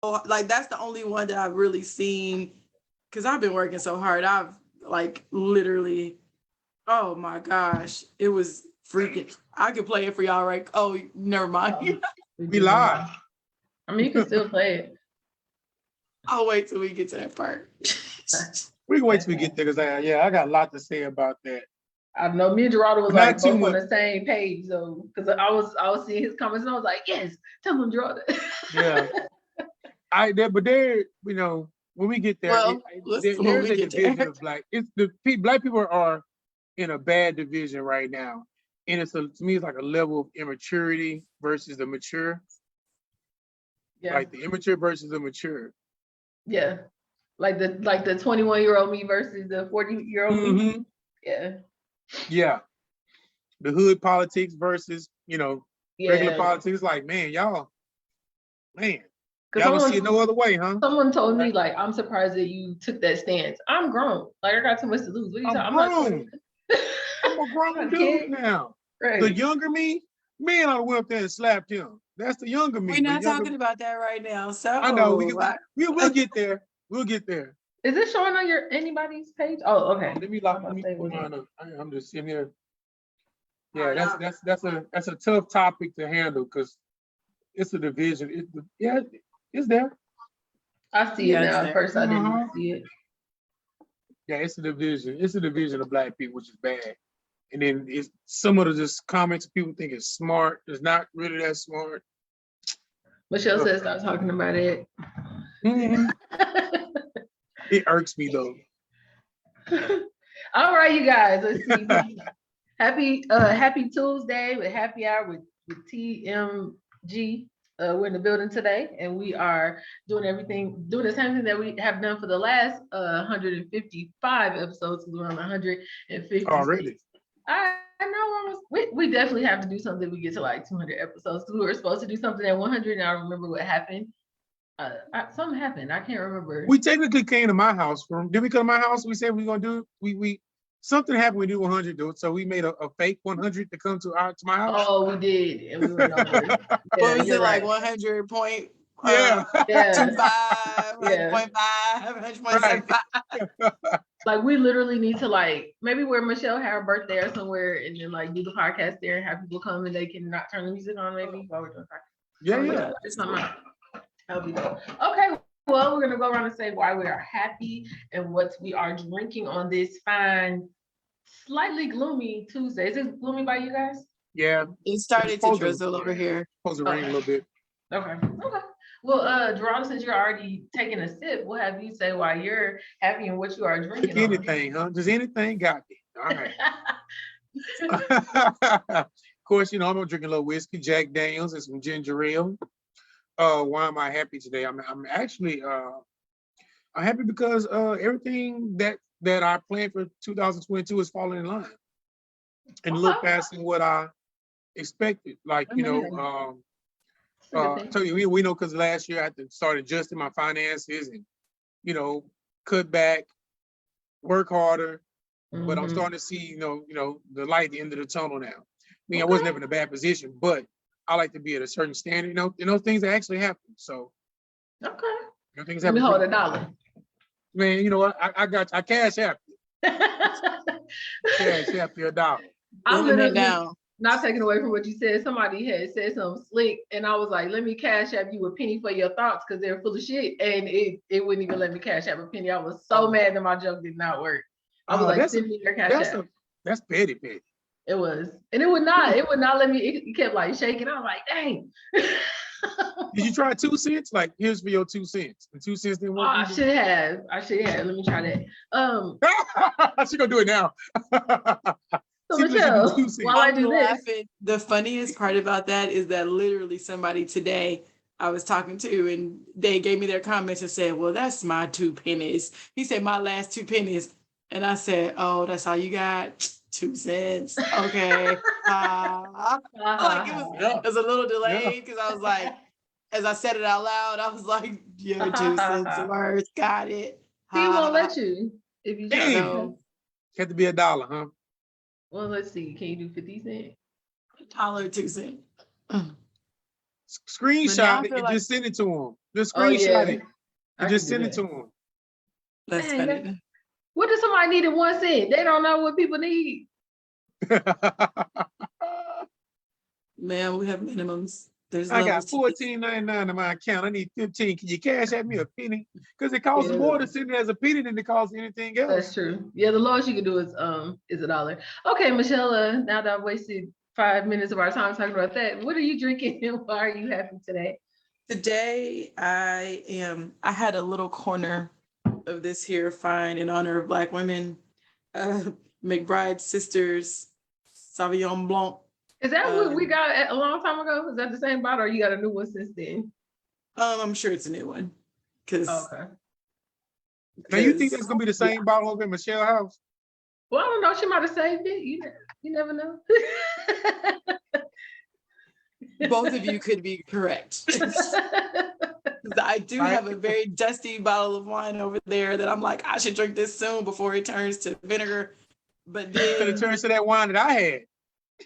like that's the only one that I've really seen because I've been working so hard. I've like literally, oh my gosh, it was freaking. I could play it for y'all, right? Oh, never mind. We live. I mean, you can still play it. I'll wait till we get to that part. We can wait till we get there because I got a lot to say about that. I know me and Gerardo was Not like too both on much. the same page though, because I was seeing his comments and I was like, yes, tell him Gerardo. Yeah. But there, you know, when we get there, Well, when there's we a get division there. of black. Black people are in a bad division right now, and to me, it's like a level of immaturity versus the mature. Yeah, Like the immature versus the mature. yeah, like the 21-year-old me versus the 40-year-old me. Mm-hmm. Yeah, Yeah. The hood politics versus, regular yeah. politics. Like, man, y'all don't Because see it no other way, huh? someone told me like, I'm surprised that you took that stance. I'm grown. Like I got too much to lose. What are you talking? I'm grown. I'm I'm a grown not a dude kid. now. Right. The younger me, man, I went up there and slapped him. That's the younger me. We're not The younger, talking about that right now. So I know we'll get there. We'll get there. Is it showing on your anybody's page? Oh, okay. Let me put mine up. I'm just sitting here. Yeah, that's a tough topic to handle because it's a division. It's there. I see it now. At first, I didn't see it. Yeah, it's a division. It's a division of black people, which is bad. And then it's some of the just comments people think is smart. It's not really that smart. Michelle says stop talking about it. Mm-hmm. It irks me though. All right, you guys. Let's see. Happy Tuesday with Happy Hour with TMG. We're in the building today, and we are doing the same thing that we have done for the last 155 episodes. We're on 150 already. I know we definitely have to do something. We get to like 200 episodes. We were supposed to do something at 100, and I remember what happened. Something happened. I can't remember. We technically came to my house. Did we come to my house? We said we were gonna do. We something happened. We do 100. Do it. So we made a fake 100 to come to my house. Oh, we did, and we went over. What was it like 100 point? Yeah. 25, Yeah. 100.5. Like we literally need to like maybe where Michelle had her birthday or somewhere, and then like do the podcast there and have people come and they can not turn the music on maybe while we're doing podcast. Yeah. It's not. That'll be dope. Okay. Well, we're gonna go around and say why we are happy and what we are drinking on this fine, slightly gloomy Tuesday. Is it gloomy by you guys? Yeah. It started to drizzle over here. Supposed to rain a little bit. Okay. Well, Gerard, since you're already taking a sip, we'll have you say why you're happy and what you are drinking. Pick anything, huh? Does anything got me? All right. Of course, I'm gonna drink a little whiskey, Jack Daniels, and some ginger ale. Why am I happy today? I'm actually I'm happy because everything that I planned for 2022 is falling in line and a little faster than what I expected. Like, tell you, we know because last year I had to start adjusting my finances and, cut back, work harder. But I'm starting to see, the light at the end of the tunnel now. I mean, I wasn't ever in a bad position, but I like to be at a certain standard. Things that actually happen. So, things happen. Let me hold $1. Man, you know what? I cash app you. Cash app you $1. I'm literally not taking away from what you said. Somebody had said something slick, and I was like, "Let me cash app you a penny for your thoughts because they're full of shit," and it wouldn't even let me cash app a penny. I was so mad that my joke did not work. I was like, "Send me your cash app." That's petty. It was, and it would not let me. It kept like shaking. I was like, "Dang." Did you try 2 cents? Like, here's for your 2 cents. The 2 cents didn't work. I should have. Let me try that. She gonna do it now. So Michelle, while I do this, the funniest part about that is that literally somebody today I was talking to, and they gave me their comments and said, "Well, that's my 2 pennies." He said, "My last 2 pennies," and I said, "Oh, that's all you got? 2 cents? Okay." Like it was a little delayed because I was like, as I said it out loud, I was like, "You're 2 cents worth. Got it." He won't let you if you try to. Had to be $1, huh? Well, let's see. Can you do 50 cents? $1 2 cents. Screenshot now I it feel and like just send it to them. Just Oh screenshot yeah, it I and can just do send it that. to them. that's Dang, funny. what does somebody need in 1 cent? They don't know what people need. Man, we have minimums. There's I got levels to this. $14.99 in my account. I need 15. Can you cash at me a penny? Because it costs Yeah. more to send it as a penny than it costs anything That's else. true. Yeah, the lowest you can do is $1. Okay, Michelle, now that I've wasted 5 minutes of our time talking about that, what are you drinking and why are you happy today? Today I had a little corner of this here fine in honor of Black women. McBride Sisters Sauvignon Blanc. Is that what we Um, got a long time ago? Is that the same bottle or you got a new one since then? I'm sure it's a new one. Cause, Okay. Now you think that's 'cause, gonna be the same bottle over at Michelle's house? Well, I don't know. She might have saved it. You never know. both of you could be correct. 'Cause I do Right. have a very dusty bottle of wine over there that I'm like, I should drink this soon before it turns to vinegar. But Then then it turns to that wine that I had.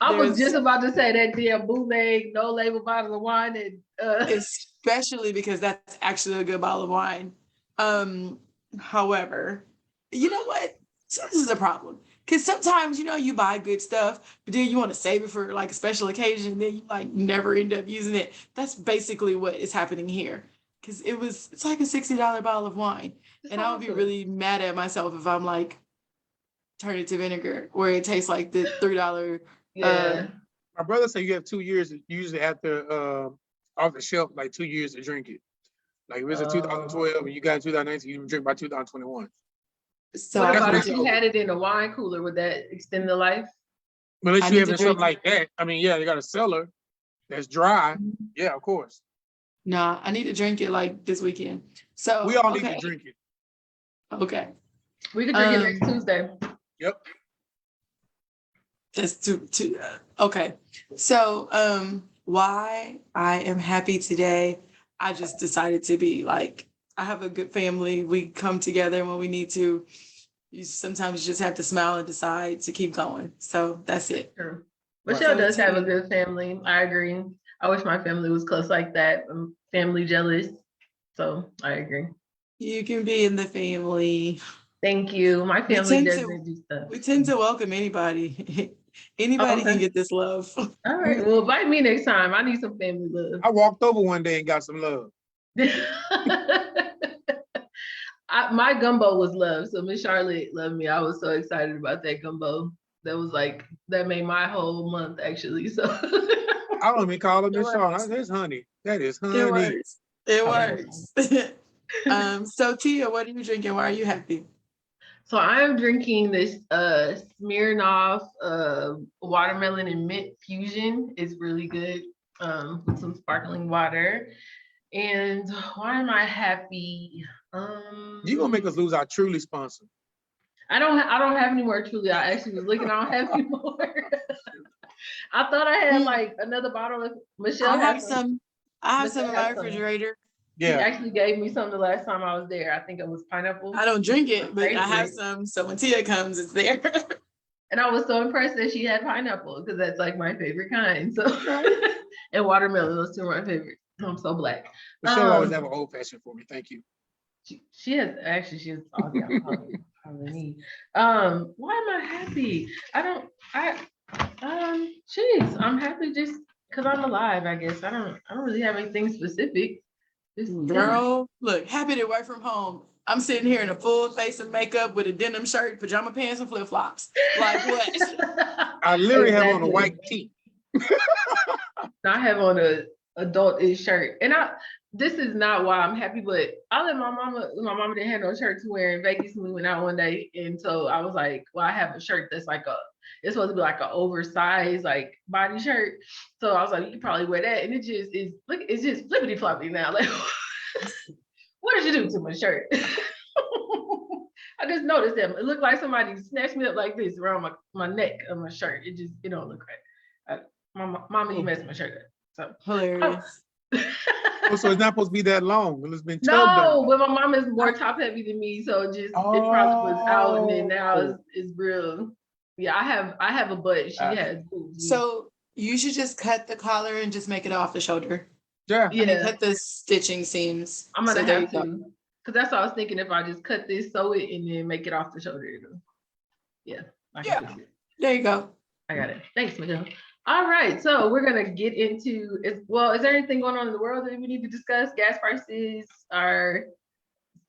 I was there's- just about to say that damn bootleg, no label bottle of wine and especially because that's actually a good bottle of wine. However, you know what? So this is a problem. Because sometimes, you buy good stuff, but then you want to save it for like a special occasion, and then you like never end up using it. That's basically what is happening here. Because it's like a $60 bottle of wine. And I would be really mad at myself if I'm like, turn it to vinegar, where it tastes like the $3. yeah. My brother said you have 2 years, usually after off the shelf, like 2 years to drink it. Like if it's a 2012 and you got 2019, you can drink by 2021. So What I about need if to- you had it in a wine cooler? Would that extend the life? Unless I you need have to something drink- like that. I mean, yeah, you got a cellar that's dry. Yeah, of course. Nah, I need to drink it like this weekend. So We all need okay. to drink it. Okay. We could drink it next Tuesday. Yep. That's too okay. So why I am happy today. I just decided to be like, I have a good family. We come together when we need to. Sometimes you just have to smile and decide to keep going. So that's it. True. Right. Michelle So does have a to- good family. I agree. I wish my family was close like that. I'm family jealous. So I agree. You can be in the family. Thank you. My We family tend to- doesn't do stuff. We tend to welcome anybody. Anybody Okay. can get this love. All right. Well, invite me next time. I need some family love. I walked over one day and got some love. My gumbo was love. So Miss Charlotte loved me. I was so excited about that gumbo. That made my whole month actually. So I don't even call it It Miss Charlotte. works. That's honey. That is It honey. works. It Okay. works. So Tia, what are you drinking? Why are you happy? So I'm drinking this Smirnoff watermelon and mint fusion. It's really good with some sparkling water. And why am I happy? You gonna make us lose our Truly sponsor. I don't have any more Truly. I actually was looking. I don't have any more. I thought I had like another bottle of Michelle. I have has some. I have some in Michelle my has some. refrigerator. She Yeah. actually gave me some the last time I was there. I think it was pineapple. I don't drink it, but I have Favorite. some. So when Tia comes, it's there. And I was so impressed that she had pineapple because that's like my favorite kind. So and watermelon, those two are my favorite. I'm so black. Michelle always have an old fashioned for me. Thank you. She has all the alcohol I need. Why am I happy? Jeez, I'm happy just because I'm alive, I guess. I don't really have anything specific. Just Girl, look, happy to work from home. I'm sitting here in a full face of makeup with a denim shirt, pajama pants, and flip flops. Like what? I literally have on a Exactly. white tee. I have on a adult-ish shirt. And this is not why I'm happy, but I let my mama didn't have no shirt to wear in Vegas when we went out one day. And so I was like, well, I have a shirt that's like it's supposed to be like an oversized like body shirt. So I was like, you can probably wear that. And it just is, look, it's just flippity floppy now. Like, what did you do to my shirt? I just noticed that it looked like somebody snatched me up like this around my neck of my shirt. It don't look right. Mama, you messed my shirt up. So Hilarious. Oh, so it's not supposed to be that long. It's been tugged no, on. but my mom is more top heavy than me, so it probably was out, and then now it's real. Yeah, I have a butt. She has boobs. So you should just cut the collar and just make it off the shoulder. Yeah. I mean, Yeah, cut the stitching seams. I'm gonna So there you have go. to, because that's what I was thinking. If I just cut this, sew it, and then make it off the shoulder, yeah, I can Yeah. fix it. There you go. I got it. Thanks, Miguel. All right, so we're gonna get into is there anything going on in the world that we need to discuss? Gas prices are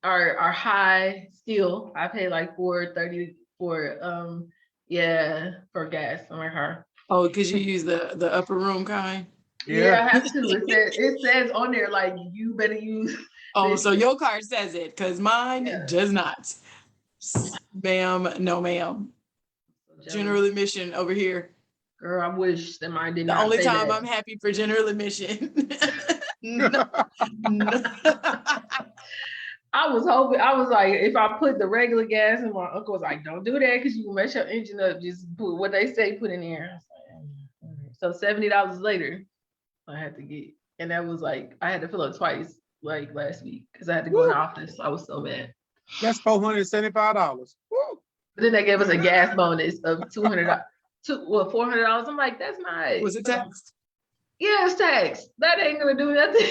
high still. I pay like $4.30 for for gas on my car. Oh, because you use the upper room kind. Yeah, I Yeah. have to. It says on there like you better use Oh, this. so your card says it, because mine Yeah. does not. Ma'am, no ma'am. General admission over here. Girl, I wish that mine did The not only say time that. I'm happy for general admission. No, no. I was hoping, I was like, if I put the regular gas, and my uncle was like, don't do that because you can mess your engine up. Just put what they say, put in there. I was like, "All right." So $70 later, I had to get, and that was like, I had to fill up twice, like last week, because I had to go in the Woo. office. I was so mad. That's $475. Woo. But then they gave us a gas bonus of $200, $400. I'm like, that's not. Was it taxed? Yeah, it's tax. That ain't gonna do nothing.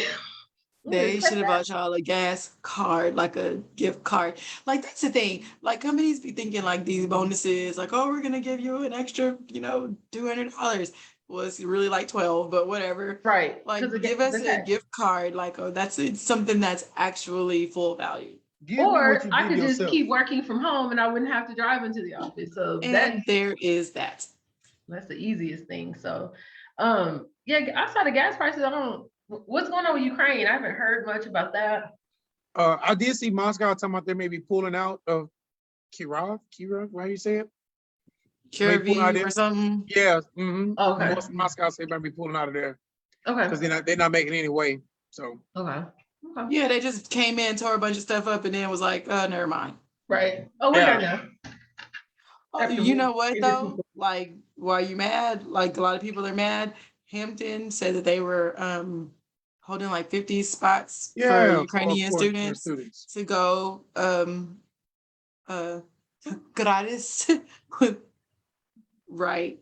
They should have bought y'all a gas card, like a gift card. Like, that's the thing. Like, companies be thinking like these bonuses, like, oh, we're gonna give you an extra, $200. Well, it's really like 12, but whatever. Right. Like, 'cause give the us a tax. gift card, like, oh, it's something that's actually full value. Give me Or what you I give could just yourself. keep working from home and I wouldn't have to drive into the office. So And there is that. that's the easiest thing. So outside of gas prices, what's going on with Ukraine? I haven't heard much about that. I did see Moscow talking about they may be pulling out of Kirov, how you say it? Curvy out there. or something. Yeah. Mm-hmm. Okay. Moscow said they might be pulling out of there Okay. because they're not making any way. So Okay. Yeah, they just came in, tore a bunch of stuff up, and then was like, never mind. Right. Oh, we're Yeah. there now. Oh, After you know what previous though? people. Like, why you mad? Like, a lot of people are mad. Hampton said that they were holding like 50 spots yeah, for Ukrainian for students to go gratis. Right.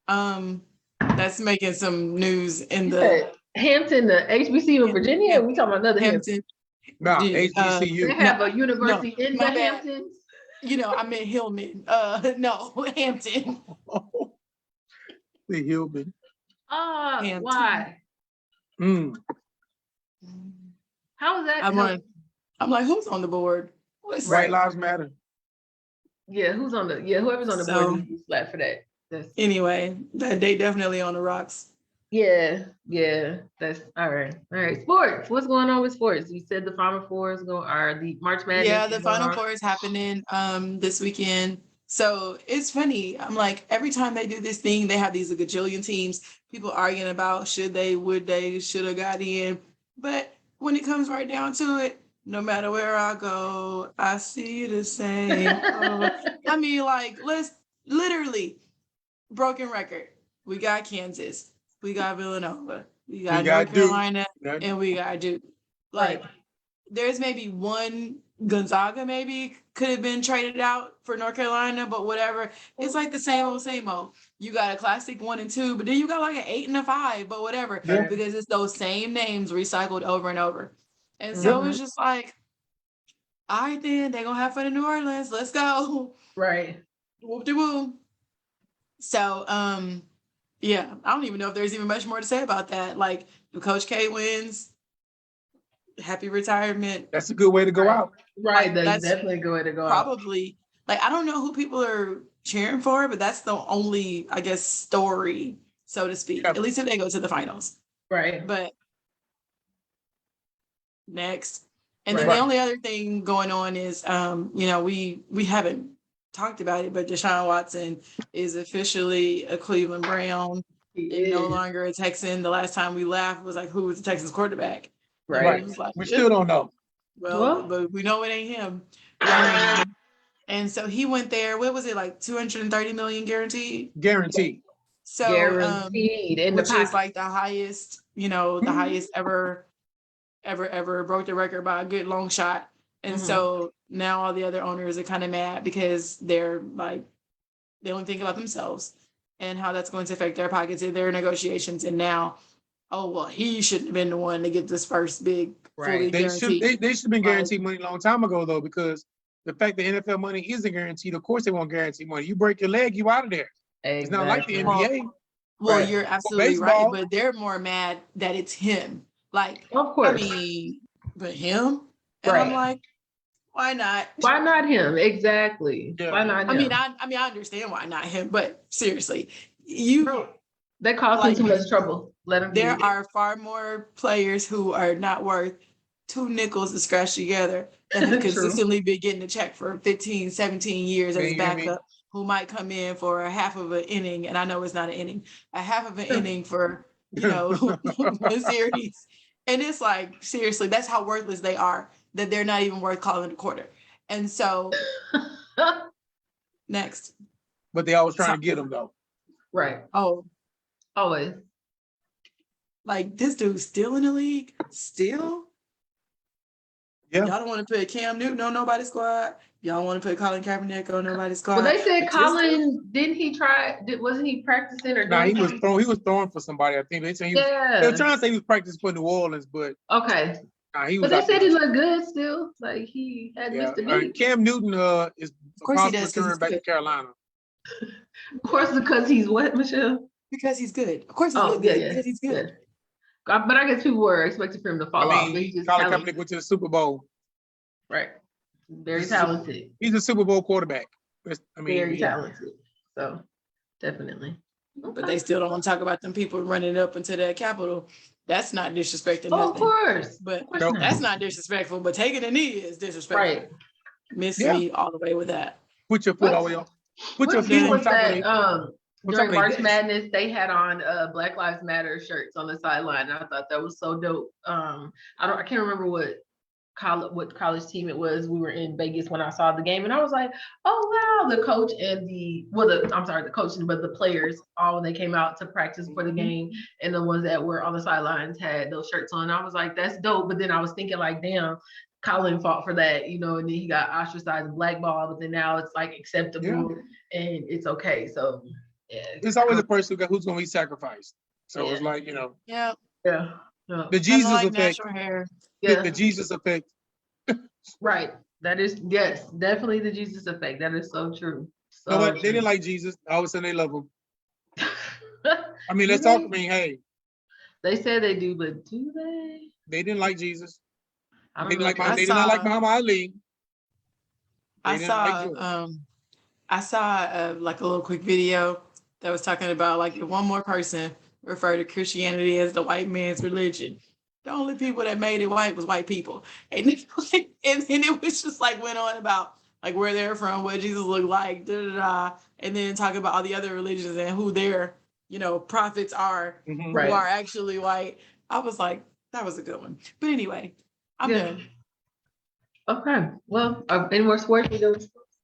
That's making some news in You the said Hampton, the HBCU in Virginia, or we talking about another Hampton? Hampton. No, Dude, They HBCU. have a university in the my bad. Hamptons. I meant Hillman. No, Hampton. The Hillman. Hampton. Why? Mm. How is that? I'm like, who's on the board? What's White Lives Matter. Yeah, whoever's on the So- board needs to be slapped for that. Anyway, that they definitely on the rocks. Yeah, that's all right. All right, sports. What's going on with sports? You said the Final Four is the March Madness. Yeah, is the going Final on. Four is happening this weekend. So it's funny. I'm like, every time they do this thing, they have these a gajillion teams. People arguing about should they, would they, should have got in. But when it comes right down to it, no matter where I go, I see the same. I mean, like, let's literally broken record. We got Kansas, we got Villanova, we got got North Duke. Carolina, That- and we got Duke. Like, Right. there's maybe one Gonzaga maybe could have been traded out for North Carolina, but whatever. It's like the same old, same old. You got a classic 1 and 2, but then you got like an 8 and a 5, but whatever, Yeah. because it's those same names recycled over and over. And so it's just like, all right, then they're gonna have fun in New Orleans. Let's go. Right. Whoop de woo. So, yeah, I don't even know if there's even much more to say about that. Like, if Coach K wins, happy retirement. That's a good way to go out. Right. Like, That's that's definitely going to go out. Probably, like, I don't know who people are cheering for, but that's the only, I guess, story, so to speak, Yeah. at least if they go to the finals. Right. But next. And then Right. the only other thing going on is, we haven't talked about it, but Deshaun Watson is officially a Cleveland Brown and no longer a Texan. The last time we laughed was like, who was the Texans quarterback? And Right. it was like, We still don't know. well, but we know it ain't him. And so he went there. What was it, like 230 million guaranteed? Guaranteed. So, Guaranteed in the which is pocket. like the highest, the highest ever broke the record by a good long shot. And Mhm. so now all the other owners are kind of mad because they're like, they only think about themselves and how that's going to affect their pockets in their negotiations. And now oh, well, he shouldn't have been the one to get this first big fully Right. They should guaranteed. they should have been Like- guaranteed money a long time ago though, because the fact that NFL money isn't guaranteed, of course they won't guarantee money. You break your leg, you out of there. It's not like the Exactly. NBA. Well, Right. you're absolutely right, baseball- but they're more mad that it's him. Like, Of I course. mean, but him? And I'm Right. like, why not? Why not him? Exactly. Yeah. Why not him? I mean, I understand why not him, but seriously, you No, that caused like- him too much trouble. Let him there be. are far more players who are not worth 2 nickels to scratch together and have True. consistently been getting a check for 15, 17 years as Man, a you hear me? backup, who might come in for a half of an inning, and I know it's not an inning, a half of an Sure. inning for, you know, one series. And it's like, seriously, that's how worthless they are, that they're not even worth calling a quarter. And so, next. But they always trying to get them though. Right. Oh, Always. like this dude's still in the league? Still? Yeah. Y'all don't want to put Cam Newton on nobody's squad. Y'all want to put Colin Kaepernick on nobody's squad. Well, they said But this Colin, didn't he try, wasn't he practicing or Nah, doing he was something? throwing for somebody. I think they said they were Yeah. trying to say he was practicing for New Orleans, but Okay. nah, he But was they out said there. he looked good still. Like he had Yeah. missed a beat. Cam Newton is Of course he possible does, 'cause return he's back to good. Carolina. Of course, because he's what, Michelle? because he's good. Of course he's Oh, look yeah, good yeah. because he's good. Good. But I guess people were expecting for him to fall off. But he's just Colin talented. Kaepernick went to the Super Bowl. Right. Very This is- talented. He's a Super Bowl quarterback. Very yeah. talented. So definitely. But they still don't want to talk about them people running up into that Capitol. That's not disrespecting Oh, of nothing. course. But Of course Nope. not. that's not disrespectful. But taking a knee is disrespectful. Right. Miss Yeah. me all the way with that. Put your foot all the way on. Put your What feet team on was top of that? it. on top During of March their desk. Madness, they had on Black Lives Matter shirts on the sideline. I thought that was so dope. I can't remember what college team it was. We were in Vegas when I saw the game, and I was like, oh wow, the coach and the coach, but the players all when they came out to practice for the game, and the ones that were on the sidelines had those shirts on. I was like, that's dope. But then I was thinking like, damn, Colin fought for that, you know, and then he got ostracized and blackballed, but then now it's like acceptable and it's okay. So yeah. There's always a person who's going to be sacrificed. So it's Yeah. like, you know, Yeah. Yeah. Yeah. the Jesus like effect. natural hair. Yeah. The Jesus effect. Right. That is, yes, definitely the Jesus effect. That is so true. So No, but they true. didn't like Jesus. All of a sudden they love him. I mean, Do let's talk. they? I mean, hey, They said they do, but do they? they didn't like Jesus. I They don't didn't know. like I they did not like saw- Muhammad Ali. They I didn't like saw George. I saw like a little quick video that was talking about like if one more person referred to Christianity as the white man's religion. The only people that made it white was white people. And then, and then it was just like went on about like where they're from, what Jesus looked like, and then talking about all the other religions and who their, you know, prophets are Mhm. Right. who are actually white. I was like, that was a good one. But anyway, I'm Yeah. done. Okay. Well, any more sports? We doing sports?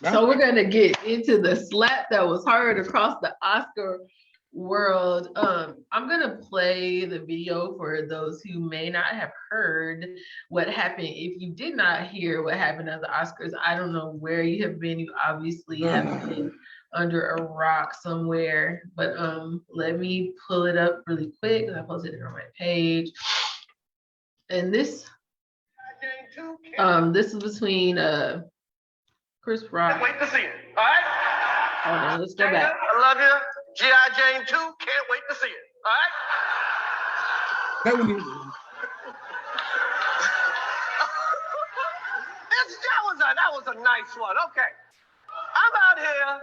No. So we're gonna get into the slap that was heard across the Oscar world. I'm gonna play the video for those who may not have heard what happened. If you did not hear what happened at the Oscars, I don't know where you have been. You obviously have been under a rock somewhere. But let me pull it up really quick. I posted it on my page. And this is between Chris Rock. Can't wait to see it. All right? Hold on, let's go Jada, back. I love you. G.I. Jane 2, can't wait to see it. All right? That was That was a nice one. Okay. I'm out here.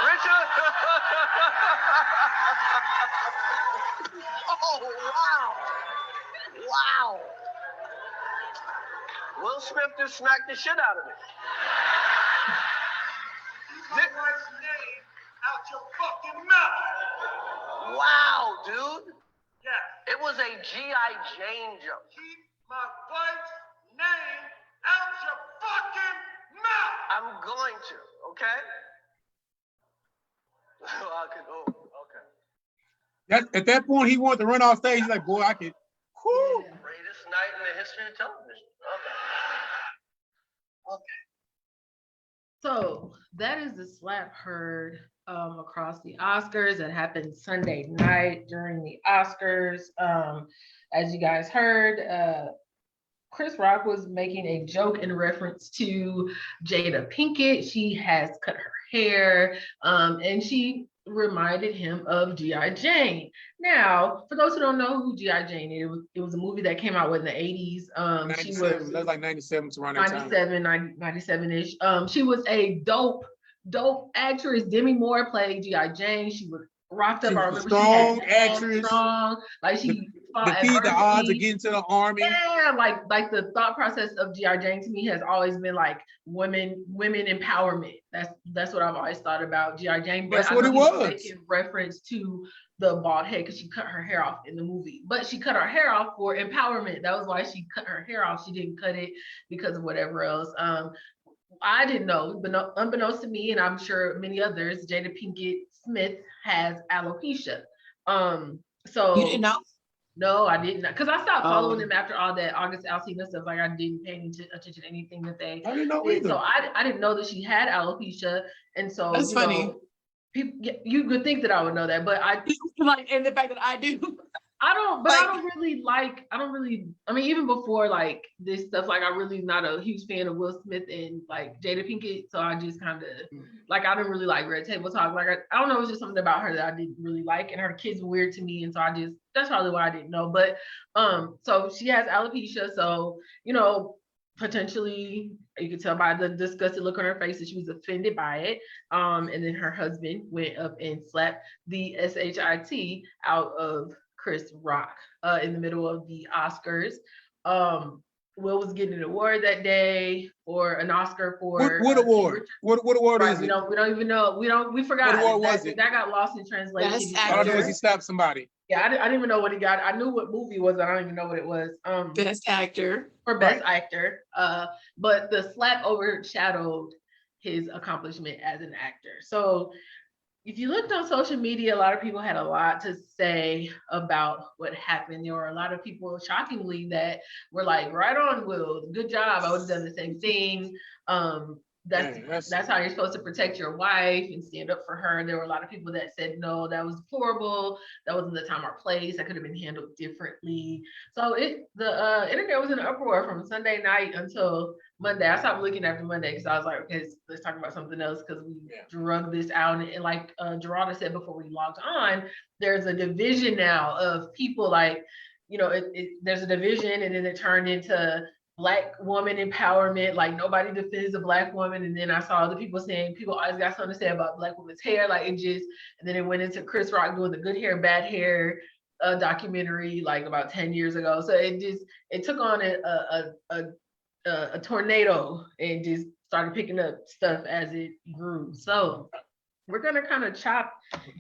Richard. Oh, wow. Wow. Will Smith just smacked the shit out of me. Get my name out your fucking mouth. Wow, dude. Yeah. It was a G.I. Jane joke. Keep my wife's name out your fucking mouth. I'm going to, okay? Okay. at that point he wanted to run off stage. He's like, boy, I could. Whew. Greatest night in the history of television. Okay. So that is the slap heard across the Oscars that happened Sunday night during the Oscars. As you guys heard, Chris Rock was making a joke in reference to Jada Pinkett. She has cut her hair, and she reminded him of G.I. Jane. Now, for those who don't know who G.I. Jane is, it was a movie that came out in the 80s. She 97, was that was like 97 to around that time. 97-ish. She was a dope actress. Demi Moore played G.I. Jane. She was rocked up. She I was a remember she had strong actress. strong, like she fought Defeat the odds of adversity. getting to the army. Yeah, like the thought process of G.I. Jane to me has always been like women empowerment. That's what I've always thought about G.I. Jane. But That's I what know it he was was. making reference to the bald head because she cut her hair off in the movie. But she cut her hair off for empowerment. That was why she cut her hair off. She didn't cut it because of whatever else. I didn't know, but unbeknownst to me, and I'm sure many others, Jada Pinkett Smith has alopecia. So You didn't know? no, I didn't, because I stopped following Oh. them after all that August Alsina stuff. Like I didn't pay any attention to anything that they I didn't know did. either. So I didn't know that she had alopecia, and so That's you funny. know, people, you could think that I would know that, but I Like, and the fact that I do. don't. But Like- I don't really. I mean, even before like this stuff, like I'm really not a huge fan of Will Smith and like Jada Pinkett. So I just kind of like I didn't really like Red Table Talk. Like I don't know, it was just something about her that I didn't really like, and her kids were weird to me, and so that's probably why I didn't know. But so she has alopecia, so you know, potentially you could tell by the disgusted look on her face that she was offended by it. And then her husband went up and slapped the SHIT out of Chris Rock in the middle of the Oscars. Will was getting an award that day, or an Oscar for What award? What award Right, is we it? don't even know. We forgot. What award was it? That got lost in translation. Best All I know is actor. he slapped somebody. Yeah, I didn't even know what he got. I knew what movie it was. I don't even know what it was. Best actor. For best actor. But the slap overshadowed his accomplishment as an actor. So if you looked on social media, a lot of people had a lot to say about what happened. There were a lot of people, shockingly, that were like, right on, Will, good job. I would have done the same thing. That's how you're supposed to protect your wife and stand up for her. There were a lot of people that said, no, that was deplorable. That wasn't the time or place. That could have been handled differently. So the internet was in an uproar from Sunday night until Monday. I stopped looking after Monday because I was like, okay, let's talk about something else, because we drug this out. And like Geralda said before we logged on, there's a division now of people, like, you know, there's a division, and then it turned into Black woman empowerment, like nobody defends a Black woman. And then I saw other people saying people always got something to say about Black women's hair, like it just, and then it went into Chris Rock doing the good hair, bad hair documentary like about 10 years ago. So it took on a tornado and just started picking up stuff as it grew. So we're gonna kind of chop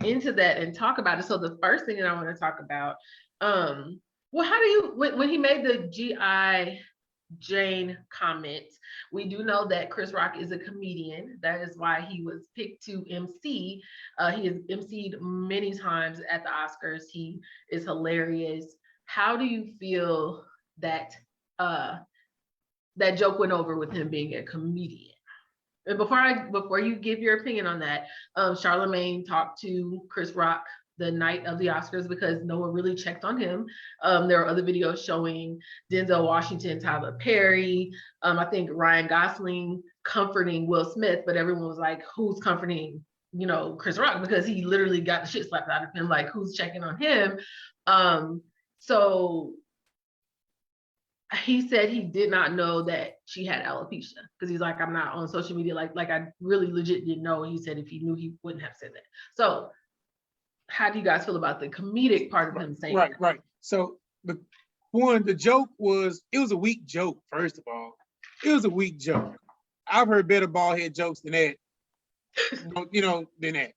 into that and talk about it. So the first thing that I want to talk about, well, how do you, when he made the G.I. Jane comment, we do know that Chris Rock is a comedian. That is why he was picked to MC. He has MC'd many times at the Oscars. He is hilarious. How do you feel that that joke went over with him being a comedian? And before you give your opinion on that, Charlemagne talked to Chris Rock the night of the Oscars because no one really checked on him. There are other videos showing Denzel Washington, Tyler Perry, I think Ryan Gosling comforting Will Smith, but everyone was like, who's comforting, you know, Chris Rock? Because he literally got the shit slapped out of him. Like, who's checking on him? So he said he did not know that she had alopecia, because he's like, I'm not on social media. Like I really legit didn't know. He said if he knew, he wouldn't have said that. So how do you guys feel about the comedic part of him saying that? Right. So the joke was, it was a weak joke, first of all. It was a weak joke. I've heard better bald head jokes than that. Than that.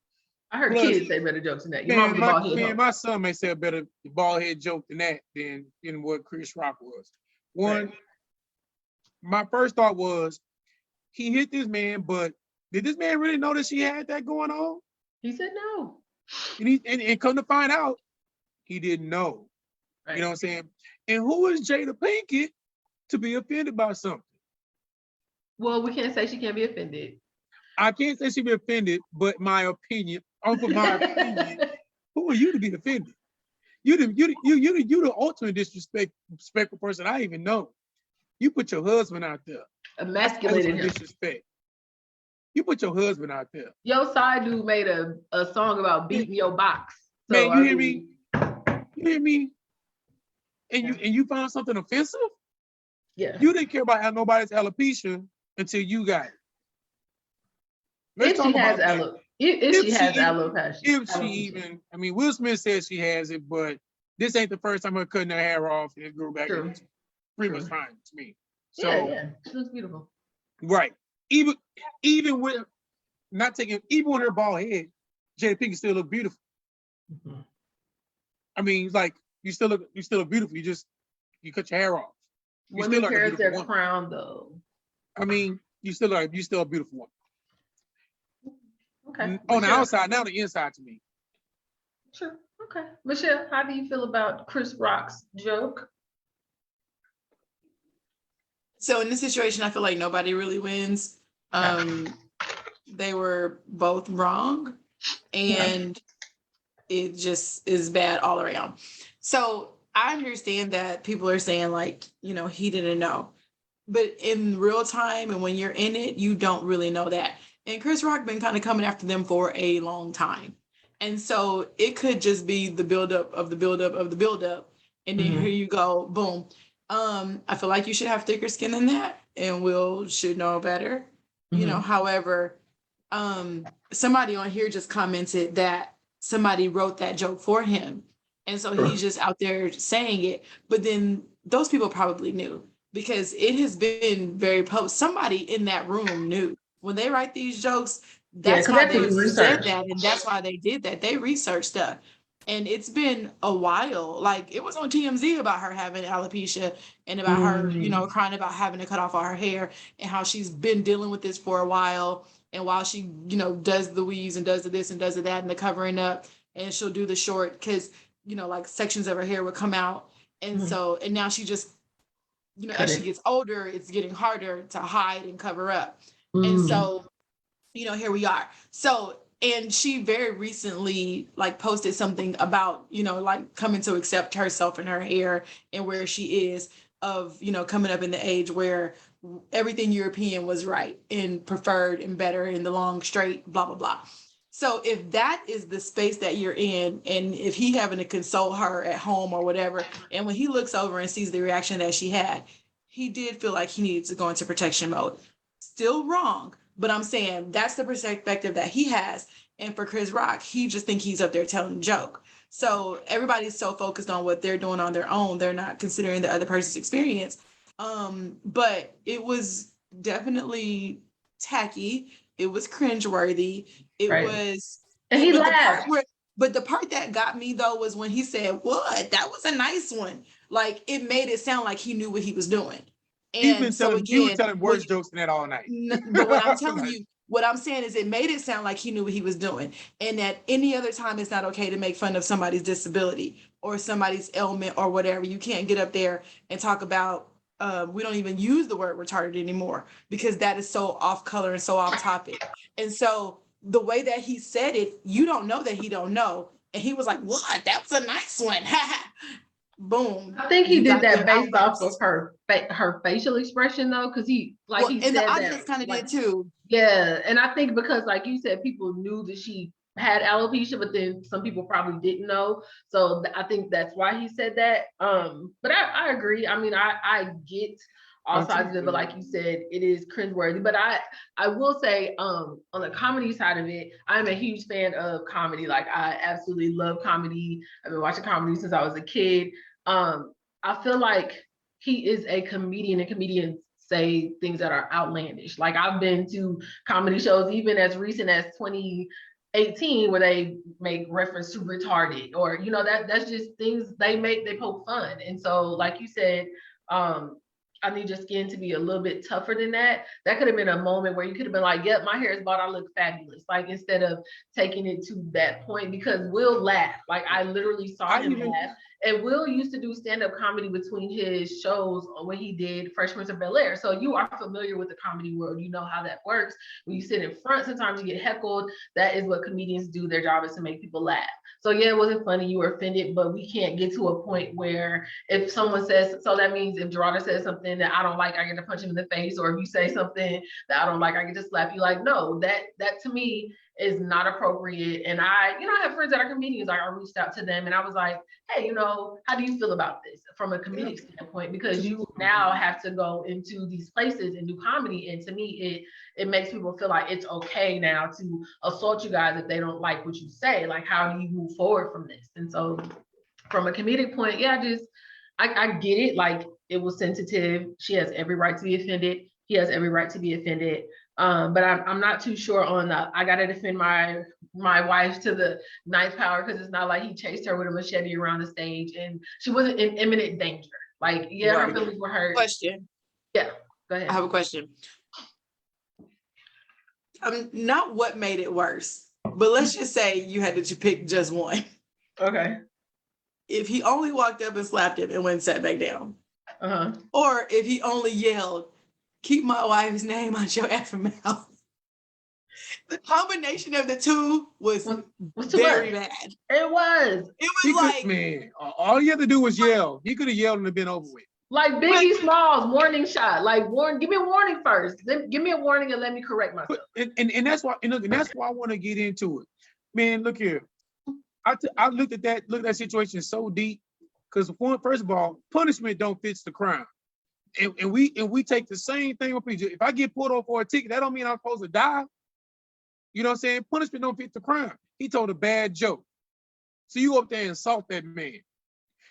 I heard Plus, kids say better jokes than that. Your mom bald head. My son may say a better bald head joke than that than what Chris Rock was. One, my first thought was, he hit this man, but did this man really know that she had that going on? He said no. And come to find out, he didn't know. Right. You know what I'm saying? And who is Jada Pinkett to be offended by something? Well, we can't say she can't be offended. I can't say she be offended, but my opinion, for my opinion, who are you to be offended? You the ultimate disrespectful person I even know. You put your husband out there. Emasculated him. Disrespect. You put your husband out there. Yo, side dude made a song about beating your box. So, Man, you hear me? You hear me? And you found something offensive? Yeah. You didn't care about how nobody's alopecia until you got it. Let's If she has alopecia. If she even, I mean, Will Smith says she has it, but this ain't the first time her cutting her hair off and it grew back. True. It's pretty much fine to me. So Yeah, she looks beautiful. right. Even with even with her bald head, Jada Pinkett still look beautiful. Mm-hmm. I mean, like you still look beautiful. You cut your hair off. Women carry their crown though. I mean, you still a beautiful woman. Okay. On the outside, now the inside to me. Sure. Okay. Michelle, how do you feel about Chris Rock's joke? So in this situation, I feel like nobody really wins. They were both wrong, and it just is bad all around. So I understand that people are saying like, he didn't know. But in real time and when you're in it, you don't really know that. And Chris Rock been kind of coming after them for a long time. And so it could just be the buildup of the buildup of the buildup. And then here you go, boom. I feel like you should have thicker skin than that, and Will should know better. However, somebody on here just commented that somebody wrote that joke for him. And so he's just out there saying it. But then those people probably knew, because it has been very public. Somebody in that room knew. When they write these jokes, that's why they said that, and that's why they did that. They researched stuff. And it's been a while. Like, it was on TMZ about her having alopecia and about her, crying about having to cut off all her hair, and how she's been dealing with this for a while. And while she, does the weaves and does the this and does the that and the covering up, and she'll do the short because, like sections of her hair would come out. And so, and now she just, as she gets older, it's getting harder to hide and cover up. And so, here we are. So, and she very recently like posted something about, like coming to accept herself and her hair and where she is, of, coming up in the age where everything European was right and preferred and better in the long, straight, blah, blah, blah. So if that is the space that you're in, and if he having to console her at home or whatever, and when he looks over and sees the reaction that she had, he did feel like he needed to go into protection mode. Still wrong, but I'm saying that's the perspective that he has. And for Chris Rock, he just think he's up there telling a joke. So everybody's so focused on what they're doing on their own, they're not considering the other person's experience. But it was definitely tacky. It was cringeworthy. It was, and he laughed. But the part that got me though was when he said, "What? That was a nice one." Like, it made it sound like he knew what he was doing. And he was telling worse jokes than that all night. But what I'm telling you, what I'm saying is, it made it sound like he knew what he was doing. And that any other time, it's not okay to make fun of somebody's disability or somebody's ailment or whatever. You can't get up there and talk about, we don't even use the word retarded anymore, because that is so off color and so off topic. And so the way that he said it, you don't know that he don't know. And he was like, "What? That was a nice one." Boom. I think he did that based off of her facial expression though, because he and the audience kind of did too. Yeah, and I think because like you said, people knew that she had alopecia, but then some people probably didn't know. So I think that's why he said that. But I agree. I mean, I get all sides of it, but like you said, it is cringeworthy. But I will say, on the comedy side of it, I'm a huge fan of comedy. Like, I absolutely love comedy. I've been watching comedy since I was a kid. I feel like he is a comedian, and comedians say things that are outlandish. Like, I've been to comedy shows even as recent as 2018 where they make reference to retarded, or that's just things they poke fun. And so, like you said, I need your skin to be a little bit tougher than that. That could have been a moment where you could have been like, "Yep, my hair is bald, I look fabulous." Like, instead of taking it to that point, because Will laughed. Like, I literally saw him laugh. And Will used to do stand-up comedy between his shows when he did Fresh Prince of Bel-Air. So you are familiar with the comedy world. You know how that works. When you sit in front, sometimes you get heckled. That is what comedians do. Their job is to make people laugh. So yeah, it wasn't funny. You were offended, but we can't get to a point where if someone says, so that means if Gerardo says something that I don't like, I get to punch him in the face. Or if you say something that I don't like, I get to slap you. Like, no, that to me is not appropriate. And I have friends that are comedians. I reached out to them and I was like, hey, how do you feel about this from a comedic standpoint? Because you now have to go into these places and do comedy. And to me, it makes people feel like it's okay now to assault you guys if they don't like what you say. Like, how do you move forward from this? And so from a comedic point, I get it. Like, it was sensitive. She has every right to be offended. He has every right to be offended. But I'm not too sure on I gotta defend my wife to the ninth power, because it's not like he chased her with a machete around the stage and she wasn't in imminent danger. Like, her feelings were hurt. Question. Yeah, go ahead. I have a question. Not what made it worse, but let's just say you had to pick just one. Okay. If he only walked up and slapped him and went and sat back down, or if he only yelled, "Keep my wife's name out your effing mouth." The combination of the two was very bad. It was. It was like, man, all you had to do was yell. He could have yelled and been over with. Like Biggie Smalls, warning shot. Like, give me a warning first. Then give me a warning and let me correct myself. And that's why, and that's why I want to get into it. Man, look here. I looked at that situation so deep, because first of all, punishment don't fit the crime. And we take the same thing with people. If I get pulled over for a ticket, that don't mean I'm supposed to die. You know what I'm saying? Punishment don't fit the crime. He told a bad joke. So you go up there and assault that man.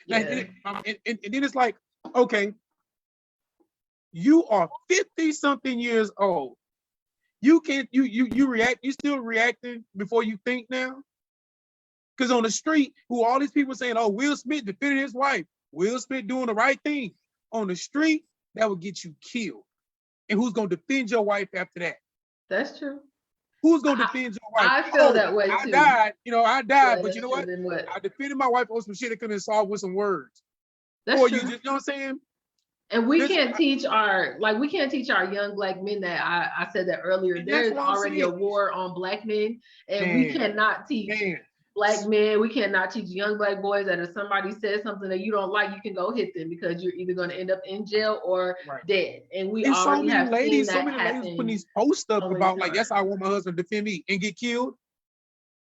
Yeah. And then it's like, okay, you are 50-something years old. You can't, you react, you still reacting before you think now? Because on the street, who all these people saying, oh, Will Smith defended his wife. Will Smith doing the right thing. On the street, that would get you killed. And who's going to defend your wife after that? That's true. Who's going to defend your wife? I feel that way too. I died, I died, Yeah, but you know what? what? I defended my wife on some shit that couldn't solve with some words. That's or true. you just, know what I'm saying? And we can't teach our young Black men that. I said that earlier. There's already a war on Black men, and we cannot teach Black men. We cannot teach young Black boys that if somebody says something that you don't like, you can go hit them, because you're either going to end up in jail or dead. And we already have seen that happen. Putting these posts up about like, that's how I want my husband to defend me and get killed.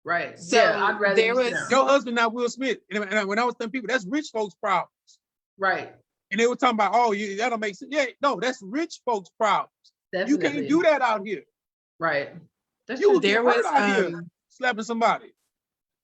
Right. So I'd rather your husband, not Will Smith. And when I was telling people, that's rich folks' problems. Right. And they were talking about, oh, that'll make sense. Yeah, no, that's rich folks' problems. Definitely. You can't do that out here. Right. There was out here slapping somebody.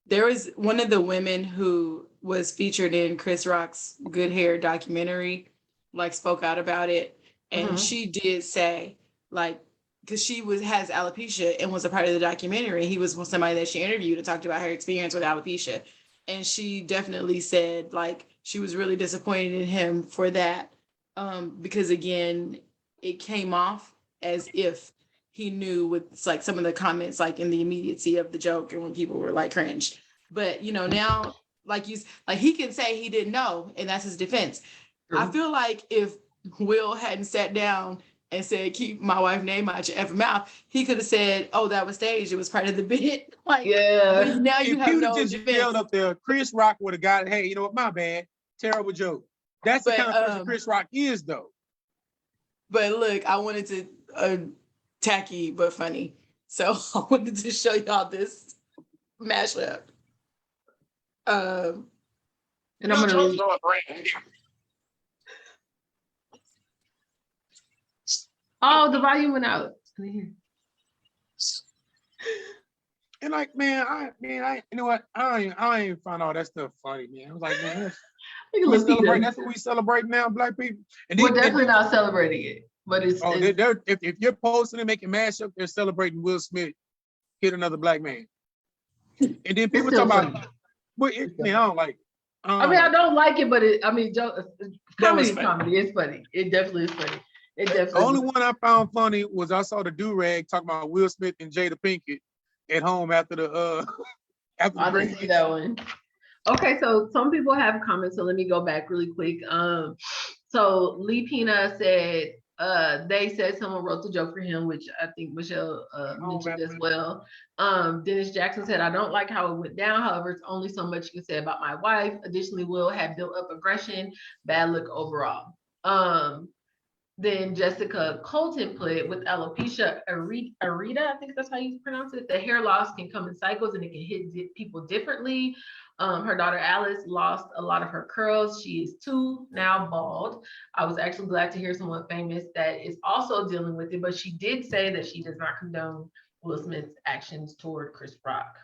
There was one of the women who was featured in Chris Rock's Good Hair documentary, like spoke out about it. And she did say, like, because she has alopecia and was a part of the documentary. He was somebody that she interviewed and talked about her experience with alopecia. And she definitely said, like, she was really disappointed in him for that. Because again, it came off as if he knew with like some of the comments, like in the immediacy of the joke and when people were like cringe. But now, like he can say he didn't know, and that's his defense. I feel like if Will hadn't sat down and said, "Keep my wife's name out your effing mouth," he could have said, "Oh, that was staged. It was part of the bit." Like, but now you have no just defense. yelled up there, Chris Rock would have got, hey, you know what? My bad. Terrible joke. That's the kind of person Chris Rock is, though. But look, I wanted to tacky but funny, so I wanted to show y'all this mashup. And I'm gonna read. Oh, the volume went out. And like, I you know what? I ain't find all that stuff funny, man. I was like, man, that's what we celebrate now, Black people. And we're definitely not celebrating it, but it's. If you're posting and making mashup, they're celebrating Will Smith hit another Black man. And then people talk about, but I don't like it. I don't like it, but comedy is comedy. It's funny. It definitely is funny. The only one I found funny was I saw the do-rag talking about Will Smith and Jada Pinkett at home after the I didn't see that one. Okay, so some people have comments, so let me go back really quick. So Lee Pina said, they said someone wrote the joke for him, which I think Michelle mentioned as well. Dennis Jackson said, I don't like how it went down. However, it's only so much you can say about my wife. Additionally, Will had built up aggression, bad look overall. Then Jessica Colton put, with alopecia areata, I think that's how you pronounce it, the hair loss can come in cycles and it can hit people differently. Her daughter Alice lost a lot of her curls. She is 2, now bald. I was actually glad to hear someone famous that is also dealing with it, but she did say that she does not condone Will Smith's actions toward Chris Rock.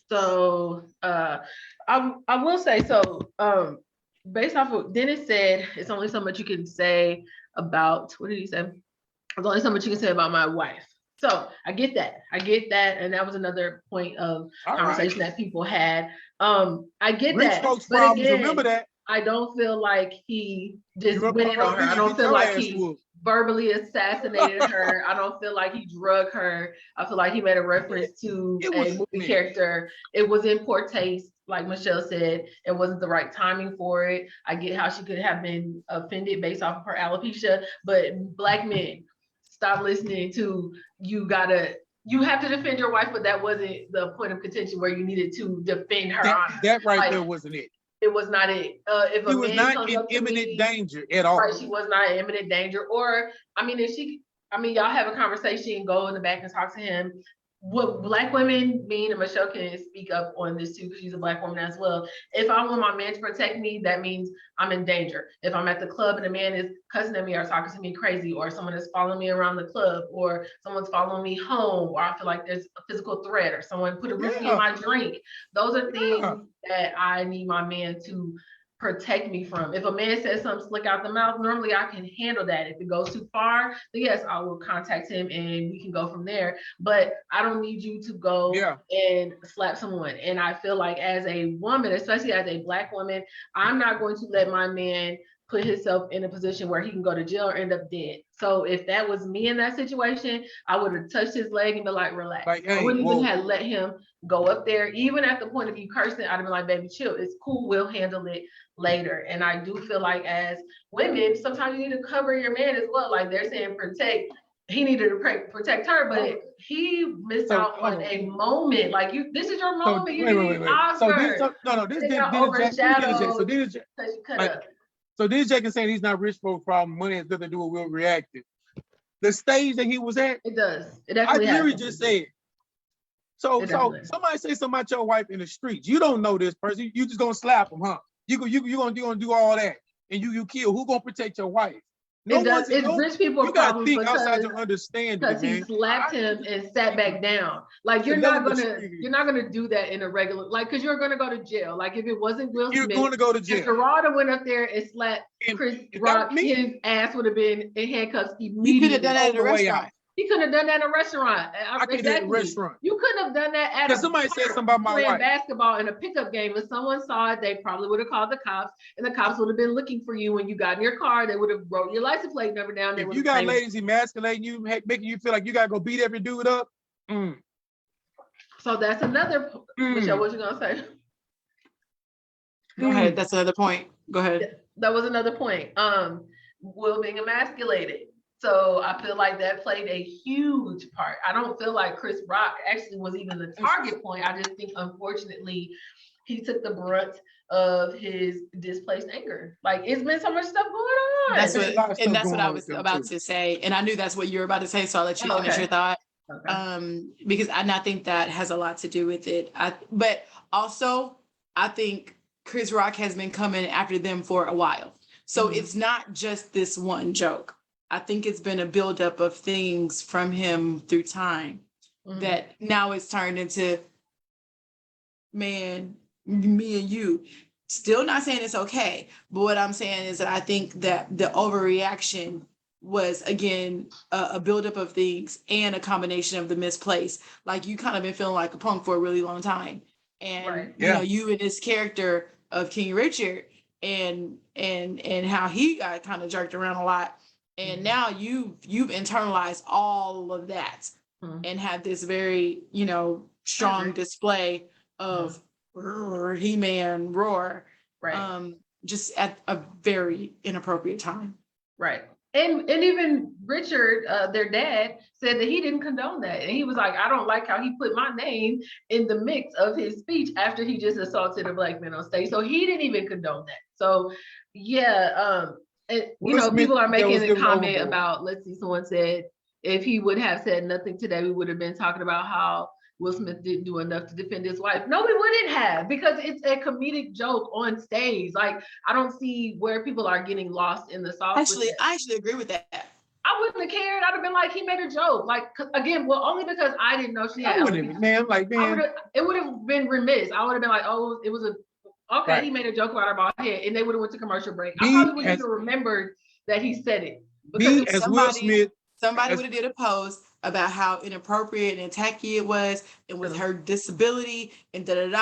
So I will say, so based off of Dennis said, it's only so much you can say about, what did he say? There's only so much you can say about my wife. So I get that. And that was another point of conversation that people had. I get Rich that. folks But problems, again, remember that. I don't feel like he just You went in on her. I don't feel like he whooped. verbally assassinated her. I don't feel like he drugged her. I feel like he made a reference to a movie character. It was in poor taste. Like Michelle said, it wasn't the right timing for it. I get how she could have been offended based off of her alopecia, but Black men, stop listening to you have to defend your wife, but that wasn't the point of contention where you needed to defend her honor. That right there wasn't it. It was not it. If she was not in imminent danger at all. Right, she was not in imminent danger. Or, y'all have a conversation, go in the back and talk to him. What Black women mean, and Michelle can speak up on this too, because she's a Black woman as well. If I want my man to protect me, that means I'm in danger. If I'm at the club and a man is cussing at me or talking to me crazy, or someone is following me around the club, or someone's following me home, or I feel like there's a physical threat, or someone put a whiskey in my drink, those are things that I need my man to protect me from. If a man says something slick out the mouth, normally I can handle that. If it goes too far, then yes, I will contact him and we can go from there. But I don't need you to go and slap someone. And I feel like as a woman, especially as a Black woman, I'm not going to let my man put himself in a position where he can go to jail or end up dead. So if that was me in that situation, I would have touched his leg and be like, relax. Like, hey, I wouldn't even have let him go up there. Even at the point of you cursing, I'd have been like, baby, chill. It's cool. We'll handle it later. And I do feel like as women, sometimes you need to cover your man as well. Like they're saying protect. He needed to protect her, but he missed out on a moment. Like this is your moment. You need Oscar. So Dennis Jackson saying he's not rich folks problem. Money has nothing to do with Will reacting. The stage that he was at, it does. It definitely I literally just said. So somebody say something about your wife in the streets. You don't know this person. You just gonna slap him, huh? You gonna do all that, and you kill. Who gonna protect your wife? No, it's rich people. You gotta think outside your understanding, because he slapped him and sat back down. Like you're not gonna do that in a regular, like, because you're gonna go to jail. Like if it wasn't Will Smith, you're going to go to jail. If Gerardo went up there and slapped Chris Rock, his ass would have been in handcuffs immediately. You could have done that at a restaurant. He couldn't have done that in a restaurant. I could have done a restaurant. You couldn't have done that at a somebody said something about my wife. Basketball in a pickup game. If someone saw it, they probably would have called the cops, and the cops would have been looking for you when you got in your car. They would have wrote your license plate number down. If you got ladies emasculating you, making you feel like you gotta go beat every dude up. So that's another. Michelle, what you gonna say? Go ahead. That's another point. Go ahead. That was another point. Will being emasculated. So I feel like that played a huge part. I don't feel like Chris Rock actually was even the target point. I just think, unfortunately, he took the brunt of his displaced anger. Like, it's been so much stuff going on. That's what I was about to say. And I knew that's what you were about to say, so I'll let you finish your thought. Okay. Because I think that has a lot to do with it. But also, I think Chris Rock has been coming after them for a while. So it's not just this one joke. I think it's been a buildup of things from him through time that now it's turned into, man, me and you. Still not saying it's okay, but what I'm saying is that I think that the overreaction was, again, a buildup of things and a combination of the misplaced. Like, you kind of been feeling like a punk for a really long time. And you know, you and this character of King Richard and how he got kind of jerked around a lot. And now you've internalized all of that and have this very, strong display of He-Man roar, Right. just at a very inappropriate time. Right. And even Richard, their dad, said that he didn't condone that. And he was like, I don't like how he put my name in the mix of his speech after he just assaulted a black man on stage. So he didn't even condone that. So yeah, and, Will Smith, people are that making was a given comment overboard. about, let's see, someone said, if he would have said nothing today, we would have been talking about how Will Smith didn't do enough to defend his wife. No, we wouldn't have, because it's a comedic joke on stage. Like, I don't see where people are getting lost in the sauce. Actually, I actually agree with that. I wouldn't have cared. I'd have been like, he made a joke. Like, again, well, only because I didn't know she had I wouldn't have, man. I'm like, man. it would have been remiss. I would have been like, oh, it was okay, Right. he made a joke about her bald head, and they would have went to commercial break. I Me probably wouldn't as- even remembered that he said it. Me Because as Will Smith, Somebody as- would have did a post about how inappropriate and tacky it was, and with her disability and and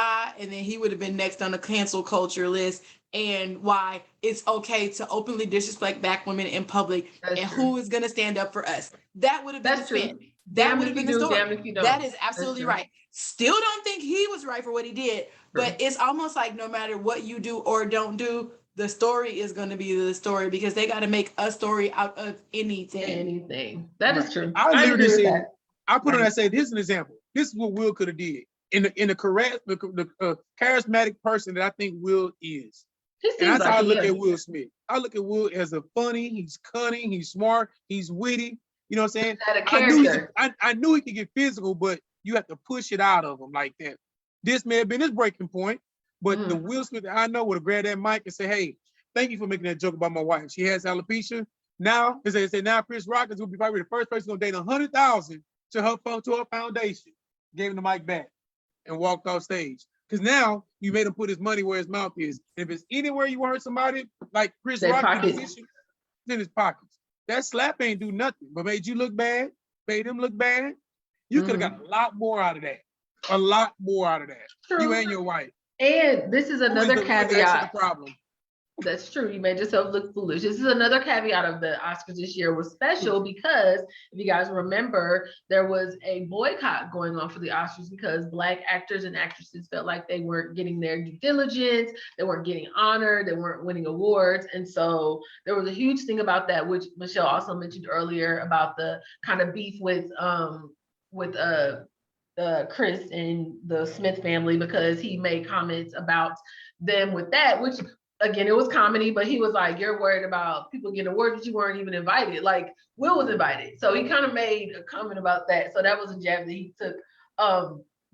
then he would have been next on the cancel culture list, and why it's okay to openly disrespect black women in public, That's and true. who is going to stand up for us. That would have been That's the true. spin. That Damn would if have you been the do, story. damn if you don't. That is That's absolutely true. right. Still don't think he was right for what he did, but it's almost like no matter what you do or don't do, the story is going to be the story, because they got to make a story out of anything. Anything. That is true. I literally agree with said, that. I put on Right. that, say, this is an example. This is what Will could have did. In the correct, the charismatic person that I think Will is. He And seems that's how I like look he at is. Will Smith. I look at Will as a funny, he's cunning, he's smart, he's witty. You know what I'm saying? Had a I knew, character. I knew he could get physical, but you have to push it out of him like that. This may have been his breaking point, but the Will Smith that I know would have grabbed that mic and say, hey, thank you for making that joke about my wife. She has alopecia. Now, as they say, now Chris Rock is going to be probably the first person going to donate 100,000 to her foundation. Gave him the mic back and walked off stage. Because now you made him put his money where his mouth is. If it's anywhere you want to hurt somebody, like Chris Their Rock, pockets. it's in his pockets. That slap ain't do nothing, but made you look bad, made him look bad. You could have got a lot more out of that. A lot more out of that. True. You and your wife. And this is Who is another who is actually caveat. the problem. That's true. You made yourself look foolish. This is another caveat of the Oscars this year was special because if you guys remember, there was a boycott going on for the Oscars because Black actors and actresses felt like they weren't getting their due diligence, they weren't getting honored, they weren't winning awards. And so there was a huge thing about that, which Michelle also mentioned earlier about the kind of beef with Chris and the Smith family because he made comments about them with that, which again, it was comedy, but he was like, you're worried about people getting awards, but you weren't even invited. Like Will was invited. So he kind of made a comment about that. So that was a jab that he took.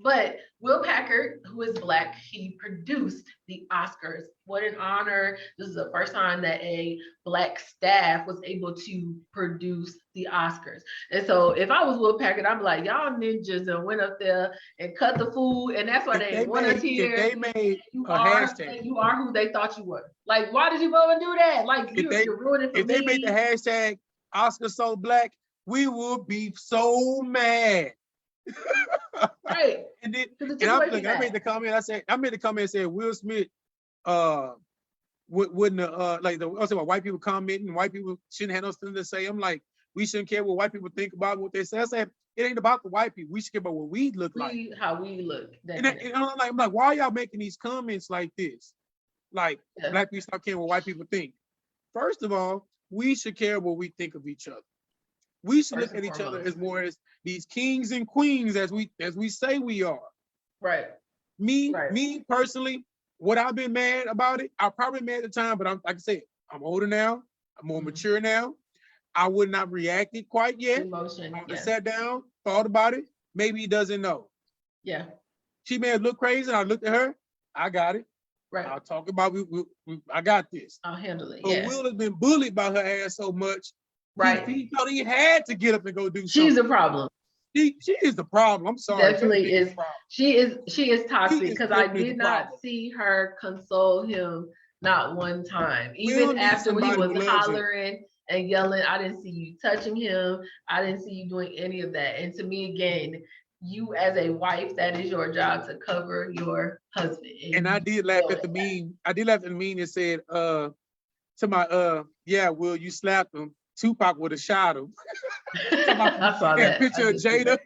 But Will Packard, who is Black, he produced the Oscars. What an honor. This is the first time that a Black staff was able to produce the Oscars. And so if I was Will Packard, I'm like, y'all ninjas and went up there and cut the food. And that's why they want us here. If they made you a are, hashtag. you are who they thought you were. Like, why did you go and do that? Like, you're ruining for me. If they made the hashtag Oscar so Black, we would be so mad. Right. And then, Because and I made the comment. I made the comment and said Will Smith wouldn't like I said about white people commenting, white people shouldn't have nothing to say. I'm like, we shouldn't care what white people think about what they say. I said it ain't about the white people. We should care about what we look like. How we look. And I'm like, why are y'all making these comments like this? Like Black people stop caring what white people think. First of all, we should care what we think of each other. We should look at each other as more as these kings and queens as we say we are. Right. Me personally, what I've been mad about it, I probably mad at the time, but I'm like I said, I'm older now, I'm more mature now. I would not reacted quite yet. Emotion. I sat down, thought about it. Maybe he doesn't know. Yeah. She may have looked crazy, and I looked at her. I got it. Right. I'll talk about I got this. I'll handle it. But Will has been bullied by her ass so much. Right. He thought he had to get up and go do something. She's a problem. She is the problem. I'm sorry. Definitely is. She is toxic because I definitely did the not problem. see her console him not one time. Even after he was hollering and yelling, I didn't see you touching him. I didn't see you doing any of that. And to me, again, you as a wife, that is your job to cover your husband. And I did laugh at the meme. I did laugh at the meme that said, yeah, Will, you slapped him. Tupac would have shot him. I saw that. Picture of Jada.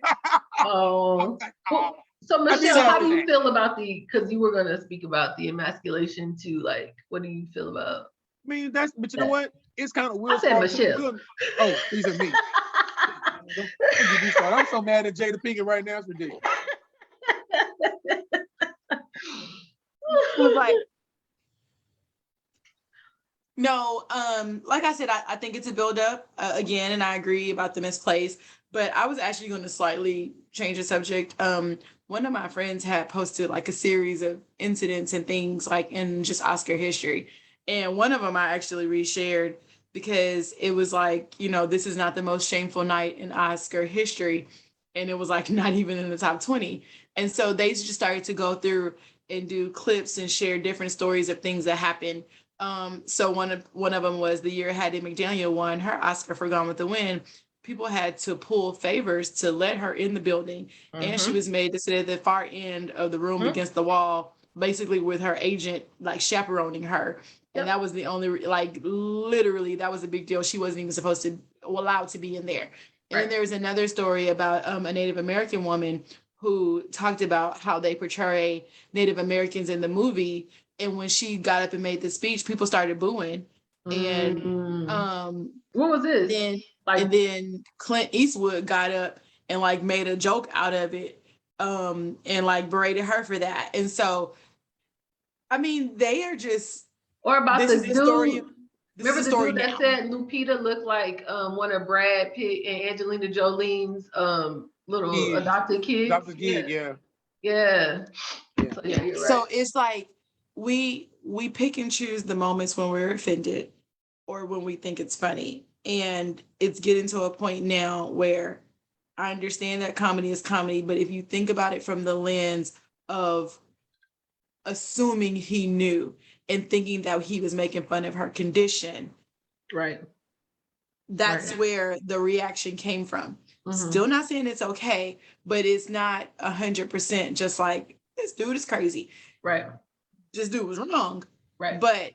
Oh, So I Michelle, how do decided you feel about because you were gonna speak about the emasculation too? Like, what do you feel about? I mean, but you know Yeah. what? It's kind of I Will's said fault too. Michelle. Oh, these are me. Don't get me started. I'm so mad at Jada Pinkett right now. It's ridiculous. It was like, no, like I said, I think it's a buildup again, and I agree about the misplaced. But I was actually going to slightly change the subject. One of my friends had posted like a series of incidents and things like in just Oscar history, and one of them I actually reshared because it was like, this is not the most shameful night in Oscar history, and it was like not even in the top 20. And so they just started to go through and do clips and share different stories of things that happened. So one of them was the year Hattie McDaniel won her Oscar for Gone with the Wind. People had to pull favors to let her in the building, and she was made to sit at the far end of the room against the wall, basically with her agent like chaperoning her. And that was the only like literally that was a big deal. She wasn't even supposed to allowed to be in there. And then there was another story about a Native American woman who talked about how they portray Native Americans in the movie. And when she got up and made the speech, people started booing. And what was this? then Clint Eastwood got up and like made a joke out of it, and like berated her for that. And so, I mean, they are just. Or about this the is the dude. story. Remember the dude that said Lupita looked like one of Brad Pitt and Angelina Jolie's little adopted kids? Dr. Gig, yeah. Yeah. So, yeah, you're right. So it's like we pick and choose the moments when we're offended or when we think it's funny. And it's getting to a point now where I understand that comedy is comedy, but if you think about it from the lens of assuming he knew and thinking that he was making fun of her condition, right, that's where the reaction came from. Still not saying it's okay, but it's not 100% just like this dude is crazy, right, this dude was wrong, right. But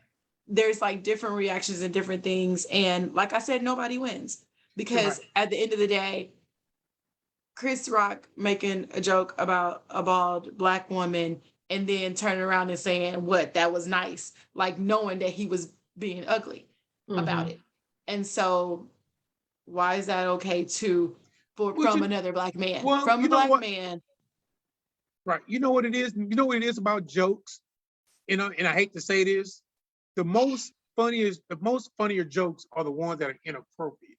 there's like different reactions and different things, and like I said, nobody wins because at the end of the day, Chris Rock making a joke about a bald Black woman and then turning around and saying what that was nice, like knowing that he was being ugly about it. And so why is that okay from another Black man? From a Black man. Right. You know what it is? You know what it is about jokes? And I hate to say this, the most funnier jokes are the ones that are inappropriate.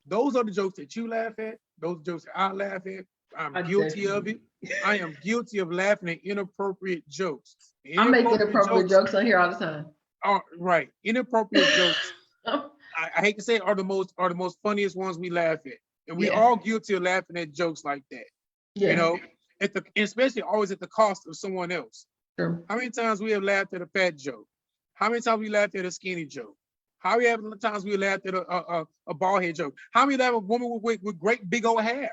Those are the jokes that you laugh at. Those jokes that I laugh at. I'm guilty of it. I am guilty of laughing at inappropriate jokes. I make inappropriate jokes on here all the time. Right. Inappropriate jokes. I hate to say it, are the most funniest ones we laugh at. And we all guilty of laughing at jokes like that. Yeah. You know, especially always at the cost of someone else. Sure. How many times we have laughed at a fat joke? How many times we laughed at a skinny joke? How many times we laughed at a bald head joke? How many laughed at a woman with great big old hair?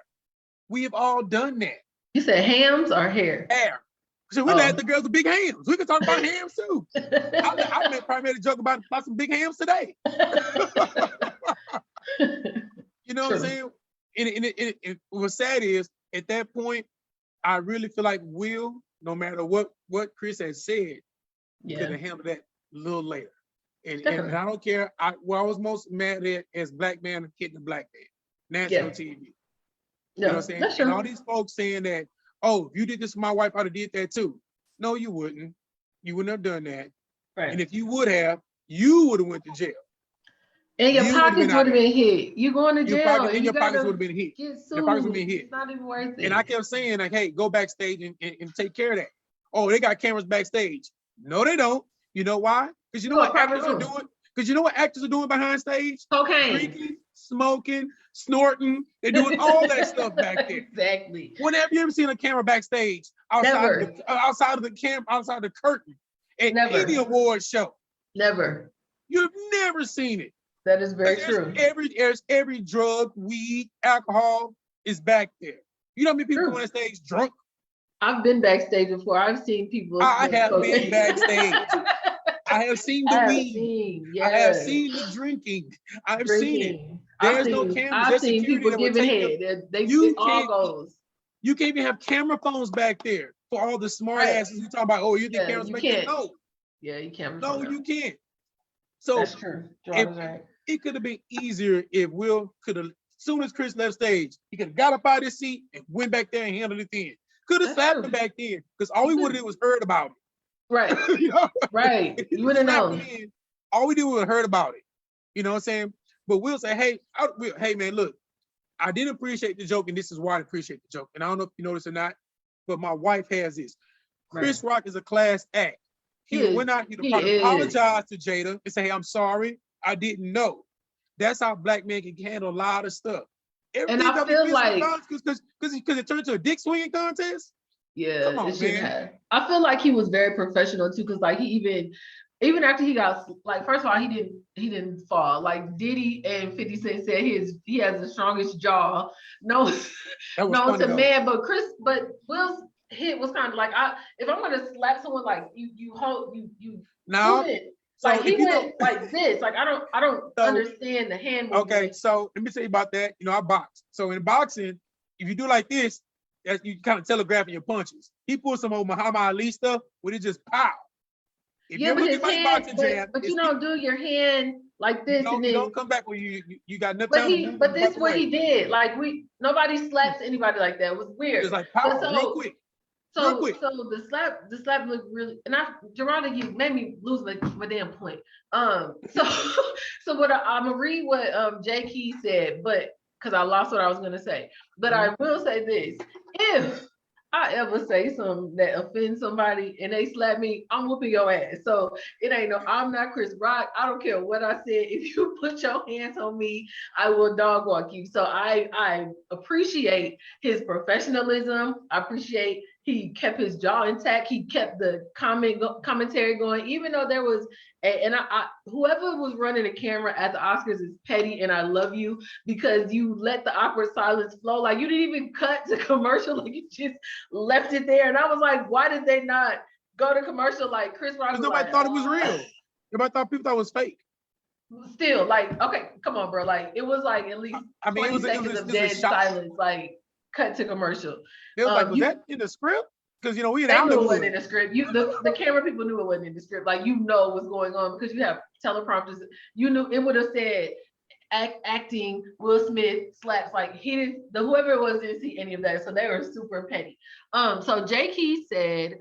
We have all done that. You said hams or hair? Hair. So we laughed at the girls with big hams. We can talk about hams too. I probably made a joke about some big hams today. You know what I'm saying? And what's sad is at that point, I really feel like Will, no matter what Chris has said, could have handled that a little later. And I don't care. What I was most mad at as Black man hitting a Black man, national TV. You know what I'm saying? And all these folks saying that, oh, if you did this to my wife, I'd have did that too. No, you wouldn't. You wouldn't have done that. Right. And if you would have, you would have went to jail. And your pockets would have been hit. You going to jail. And your pockets would have been hit. Your pockets would have been hit. It's not even worth it. And I kept saying, like, hey, go backstage and take care of that. Oh, they got cameras backstage. No, they don't. You know why? Because you know what actors are doing? Because you know what actors are doing behind stage? Cocaine. Drinking, smoking, snorting. They're doing all that stuff back there. Exactly. When have you ever seen a camera backstage outside of the curtain at any award show? Never. You've never seen it. That is very true. Every drug, weed, alcohol is back there. You know how many people go on stage drunk? I've been backstage before. I've seen people. I have been backstage. I have seen the weed. I have seen the drinking. I have seen it. There's no cameras. I've seen people giving head. It all goes. You can't even have camera phones back there for all the smart Right. asses who talk about, oh, you think Yeah, cameras you back there? can't. No, Yeah, you can't. no, you can't. So That's true. Gerard is right. it could have been easier if Will could have, as soon as Chris left stage, he could have got up out of his seat and went back there and handled it then. Could have That's slapped true. him back then, because all we would have did was heard about Right, it. You know? right. If he You wouldn't slapped know. him in, all we did was heard about it. You know what I'm saying? But Will say, hey, hey man, look, I didn't appreciate the joke, and this is why I appreciate the joke. And I don't know if you notice or not, but my wife has this. Chris Rock is a class act. He He went out, he'd he probably is. apologize to Jada and say, hey, I'm sorry, I didn't know. That's how black men can handle a lot of stuff. And I feel like- because it turned into a dick swinging contest. Yeah, Come on, it should man. have. I feel like he was very professional too, because like he even after he got, like, first of all, he didn't fall. Like Diddy and 50 Cent said he has the strongest jaw. No, That was no funny, to though. man, but Will's hit was kind of like, if I'm gonna slap someone, like you hold you Now, do it. so Like he if you went don't- like this. Like I don't So- understand the hand Okay, movement. so let me tell you about that. You know, I box. So in boxing, if you do like this, that's you kind of telegraphing your punches. He pulled some old Muhammad Ali stuff where it just pow. If Yeah, you but look his at my hand, boxing jab, but you it's- don't do your hand like this, you and don't then. come back when you got enough But time. to move but the this fuck what away. he did. Like nobody slaps anybody like that. It was weird. It's like pow, But real quick. real So quick. the slap looked really, and Geronda, you made me lose my damn point. So what I'm gonna read what Jay Key said, but because I lost what I was gonna say. But I will say this: if I ever say something that offends somebody and they slap me, I'm whooping your ass. So it ain't no, I'm not Chris Rock. I don't care what I said. If you put your hands on me, I will dog walk you. So I appreciate his professionalism. I appreciate he kept his jaw intact. He kept the commentary going, even though there was, and I whoever was running the camera at the Oscars is petty, and I love you because you let the awkward silence flow. Like you didn't even cut to commercial, like you just left it there. And I was like, why did they not go to commercial? Like Chris Rock was Nobody like, thought it was real. Everybody people thought it was fake. Still, like, okay, come on, bro. Like it was like at least I mean, 20 seconds of dead silence, like cut to commercial. It was like, was you- that in the script? Because you know we in They knew it Hollywood. wasn't in the script. The camera people knew it wasn't in the script. Like you know what's going on because you have teleprompters. You knew it would have said acting Will Smith slaps. Like he didn't. Whoever it was didn't see any of that. So they were super petty. So Jay Key said,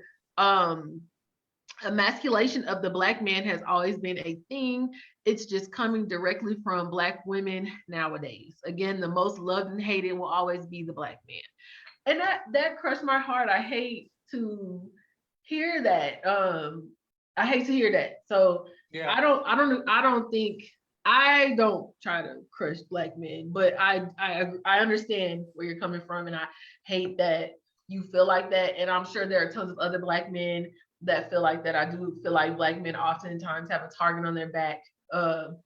emasculation of the Black man has always been a thing. It's just coming directly from Black women nowadays. Again, the most loved and hated will always be the Black man. And that crushed my heart. I hate to hear that. I hate to hear that. So Yeah. I don't try to crush Black men, but I understand where you're coming from, and I hate that you feel like that. And I'm sure there are tons of other Black men that feel like that. I do feel like Black men oftentimes have a target on their back,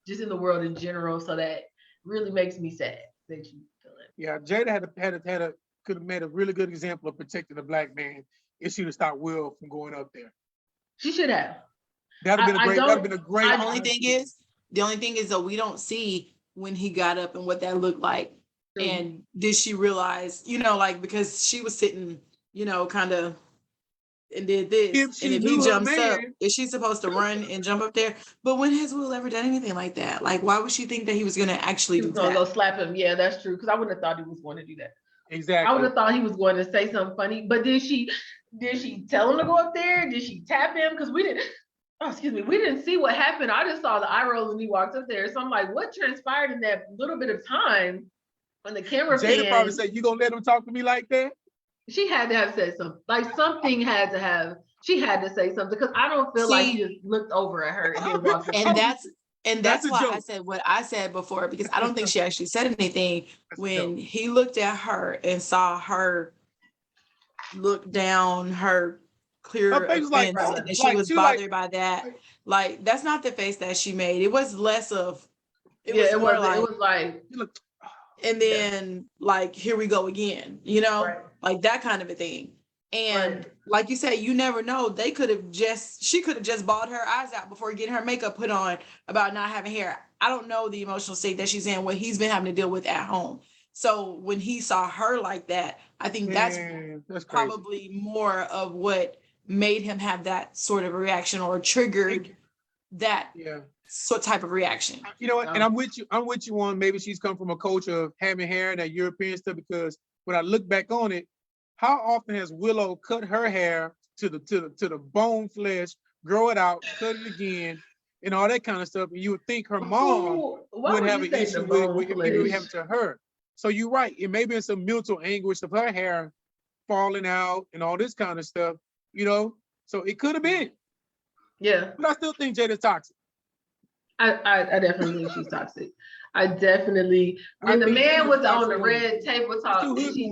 just in the world in general. So that really makes me sad that you feel it. Yeah, Jada could have made a really good example of protecting the Black man if she'd have stopped Will from going up there. She should have. That'd have been a great. I The only thing is though, we don't see when he got up and what that looked like. And did she realize, like, because she was sitting, kind of and did this. If she And if knew he her jumps up, man. is she supposed to run and jump up there? But when has Will ever done anything like that? Like, why would she think that he was going to actually He do was gonna that? go slap him. Yeah, that's true. Because I wouldn't have thought he was going to do that. Exactly. I would have thought he was going to say something funny. But did she tell him to go up there? Did she tap him? Because we didn't see what happened. I just saw the eye roll when he walked up there. So I'm like, what transpired in that little bit of time when the camera Jada probably pan? said, "You gonna let him talk to me like that?" She had to have said something. Like something had to have. She had to say something because I don't feel like he just looked over at her and then walked up. And that's a why I joke. said what I said before, because I don't think she actually said anything when he looked at her and saw her look down her clear Her face was like, offense, oh, and she like, was she was like- bothered by that. Like, that's not the face that she made. It was less of, it was It more was like, You look, and then like, here we go again, Right. like that kind of a thing. And Right. like you said, you never know. She could have just bawled her eyes out before getting her makeup put on about not having hair. I don't know the emotional state that she's in, what he's been having to deal with at home. So when he saw her like that, I think that's Man, that's crazy. probably more of what made him have that sort of reaction or triggered that Yeah. type of reaction. You know what? And I'm with you on maybe she's come from a culture of having hair and that European stuff, because when I look back on it, how often has Willow cut her hair to the bone flesh, grow it out, cut it again, and all that kind of stuff? And you would think her mom would have an issue with if it would happen to her. So you're right. It may be some mental anguish of her hair falling out and all this kind of stuff, you know? So it could have been. Yeah. But I still think Jada's toxic. I definitely think she's toxic. I definitely, when the man was on the red table talk, she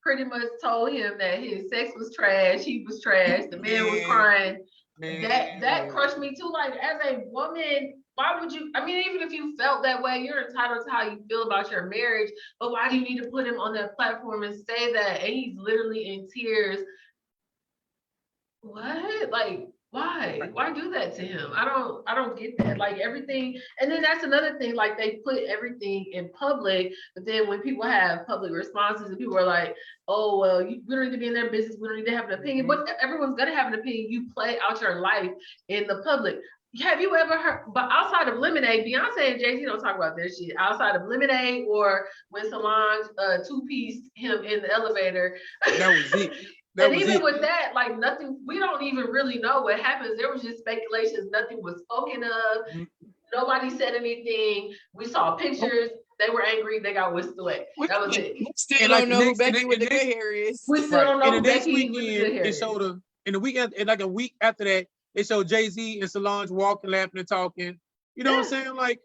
pretty much told him that his sex was trash, he was trash, the man was crying. That crushed me too. Like, as a woman, why would you, I mean, even if you felt that way, you're entitled to how you feel about your marriage, but why do you need to put him on that platform and say that? And he's literally in tears. What? Like, why? Why do that to him? I don't get that. Like, everything, and then that's another thing, like, they put everything in public, but then when people have public responses and people are like, oh, well, we don't need to be in their business, we don't need to have an opinion, but everyone's gonna have an opinion. You play out your life in the public. Have you ever heard, but outside of Lemonade, Beyonce and Jay-Z don't talk about their shit. Outside of Lemonade, or when Solange two-pieced him in the elevator. That was it. And even with that, like, nothing, we don't even really know what happens. There was just speculations. Nothing was spoken of. Nobody said anything. We saw pictures. They were angry. They got whisked away. That was it. We still don't know who Becky with the good hair is. We still don't know who Becky with the good hair is. They showed her in the weekend, and like a week after that, they showed Jay-Z and Solange walking, laughing, and talking. You know what I'm saying? Like,